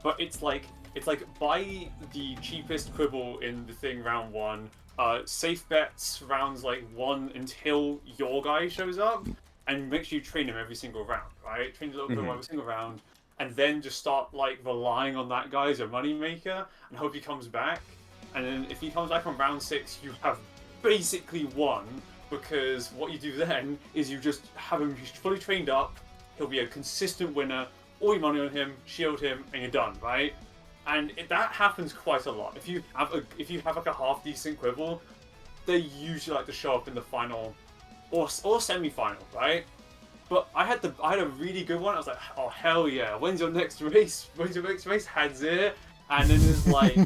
But it's like buy the cheapest quibble in the thing round 1, safe bets rounds like 1 until your guy shows up, and make sure you train him every single round, right? Train the little quibble every single round, and then just start like relying on that guy as a money maker and hope he comes back. And then if he comes back on round 6, you have basically won, because what you do then is you just have him fully trained up. He'll be a consistent winner. All your money on him, shield him, and you're done, right? And that happens quite a lot. If you have like a half decent quibble, they usually like to show up in the final or semi-final, right? But I had a really good one. I was like, oh hell yeah! When's your next race? When's your next race? Had it. And then there's like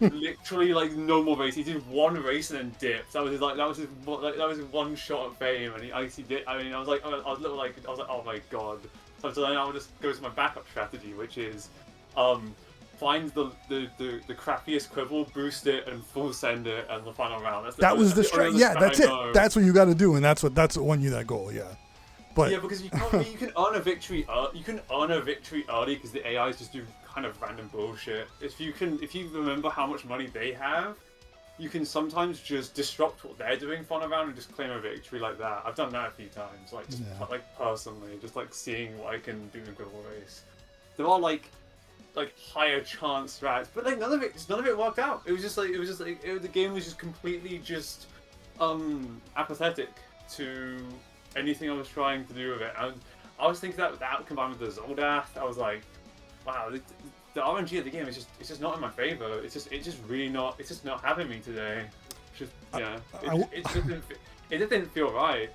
literally like no more race. He did one race and then dipped. That was his one shot at fame, and he actually did. I mean, I was like, oh my god. So then I would just go to my backup strategy, which is, find the crappiest quibble, boost it, and full send it, and the final round. That's it. That's what you got to do, and that's what won you that goal. Yeah. But yeah, because you can earn a victory. You can earn a victory early because the AIs just do kind of random bullshit. If you remember how much money they have, you can sometimes just disrupt what they're doing for a round and just claim a victory like that. I've done that a few times, like just like personally, just like seeing what I can do in a quibble race. There are like higher chance strats, but like none of it worked out. It was just like the game was just completely just apathetic to anything I was trying to do with it. And I was thinking that combined with the Zoldath, I was like, wow, the RNG of the game is just not in my favor. It's just not having me today. It didn't feel right.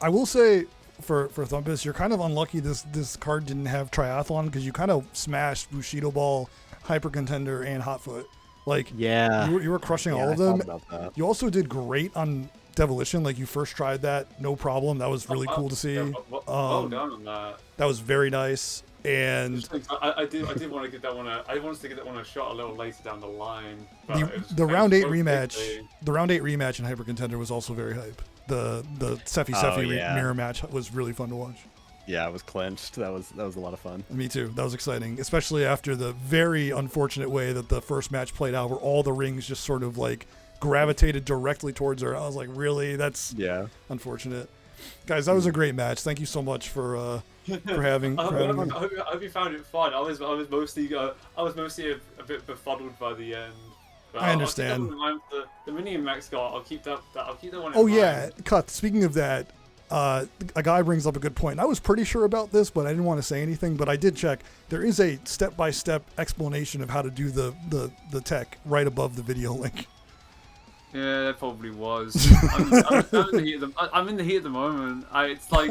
I will say for Thumpus, you're kind of unlucky this card didn't have Triathlon, because you kind of smashed Bushido Ball, Hyper Contender, and Hotfoot. Like, yeah, you were crushing all of them. You also did great on Devolution. Like, you first tried that, no problem. That was really cool to see. Yeah, well done on that. That was very nice. And I did want to get that one. I wanted to get that one a shot a little later down the line. The round 8 rematch. The round 8 rematch in Hyper Contender was also very hype. The Sephi mirror match was really fun to watch. Yeah, it was clenched. That was a lot of fun. Me too. That was exciting, especially after the very unfortunate way that the first match played out, where all the rings just sort of like gravitated directly towards her. I was like, really? That's unfortunate. Guys, that was a great match. Thank you so much for having me. I hope you found it fun. I was mostly a bit befuddled by the end. But I understand. The mini and max guard, I'll keep that one in Oh mind. yeah, Cut. Speaking of that, a guy brings up a good point. And I was pretty sure about this, but I didn't want to say anything. But I did check. There is a step-by-step explanation of how to do the tech right above the video link. Yeah, there probably was. I'm in the heat at the moment. It's like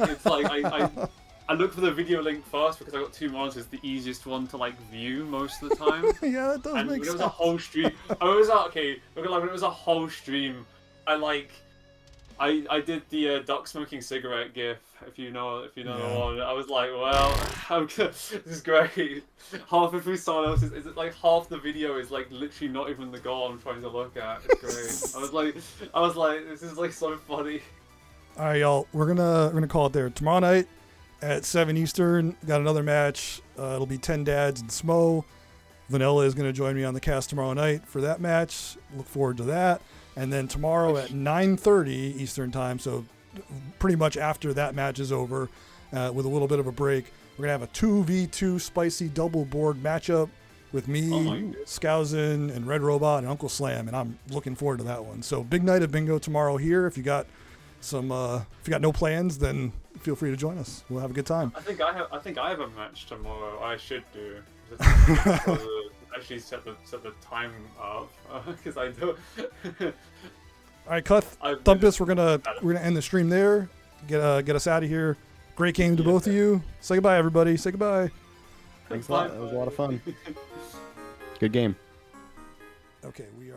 I look for the video link first because I got 2 monitors. The easiest one to like view most of the time. Yeah, that does and make when sense. it was a whole stream. When it was a whole stream, I did the duck smoking cigarette gif. If you know the one, I was like, well, this is great. Halfway through someone else's, is it like half the video is like literally not even the goal I'm trying to look at. It's great. I was like, this is like so funny. All right, y'all. We're gonna call it there. Tomorrow night at 7 Eastern, got another match. It'll be 10 Dads and Smo. Vanilla is gonna join me on the cast tomorrow night for that match. Look forward to that. And then tomorrow at 9:30 Eastern time, so pretty much after that match is over, with a little bit of a break, we're gonna have a 2v2 spicy double board matchup with me, Skousen, and Red Robot and Uncle Slam, and I'm looking forward to that one. So big night of bingo tomorrow here. If you got no plans, then feel free to join us. We'll have a good time. I think I have a match tomorrow. I should do. Actually set the time up because I do. All right, Thumpus, we're gonna end the stream there. Get us out of here. Great game to both of you. Say goodbye, everybody. Say goodbye. Thanks a lot. That was a lot of fun. Good game. Okay, we are.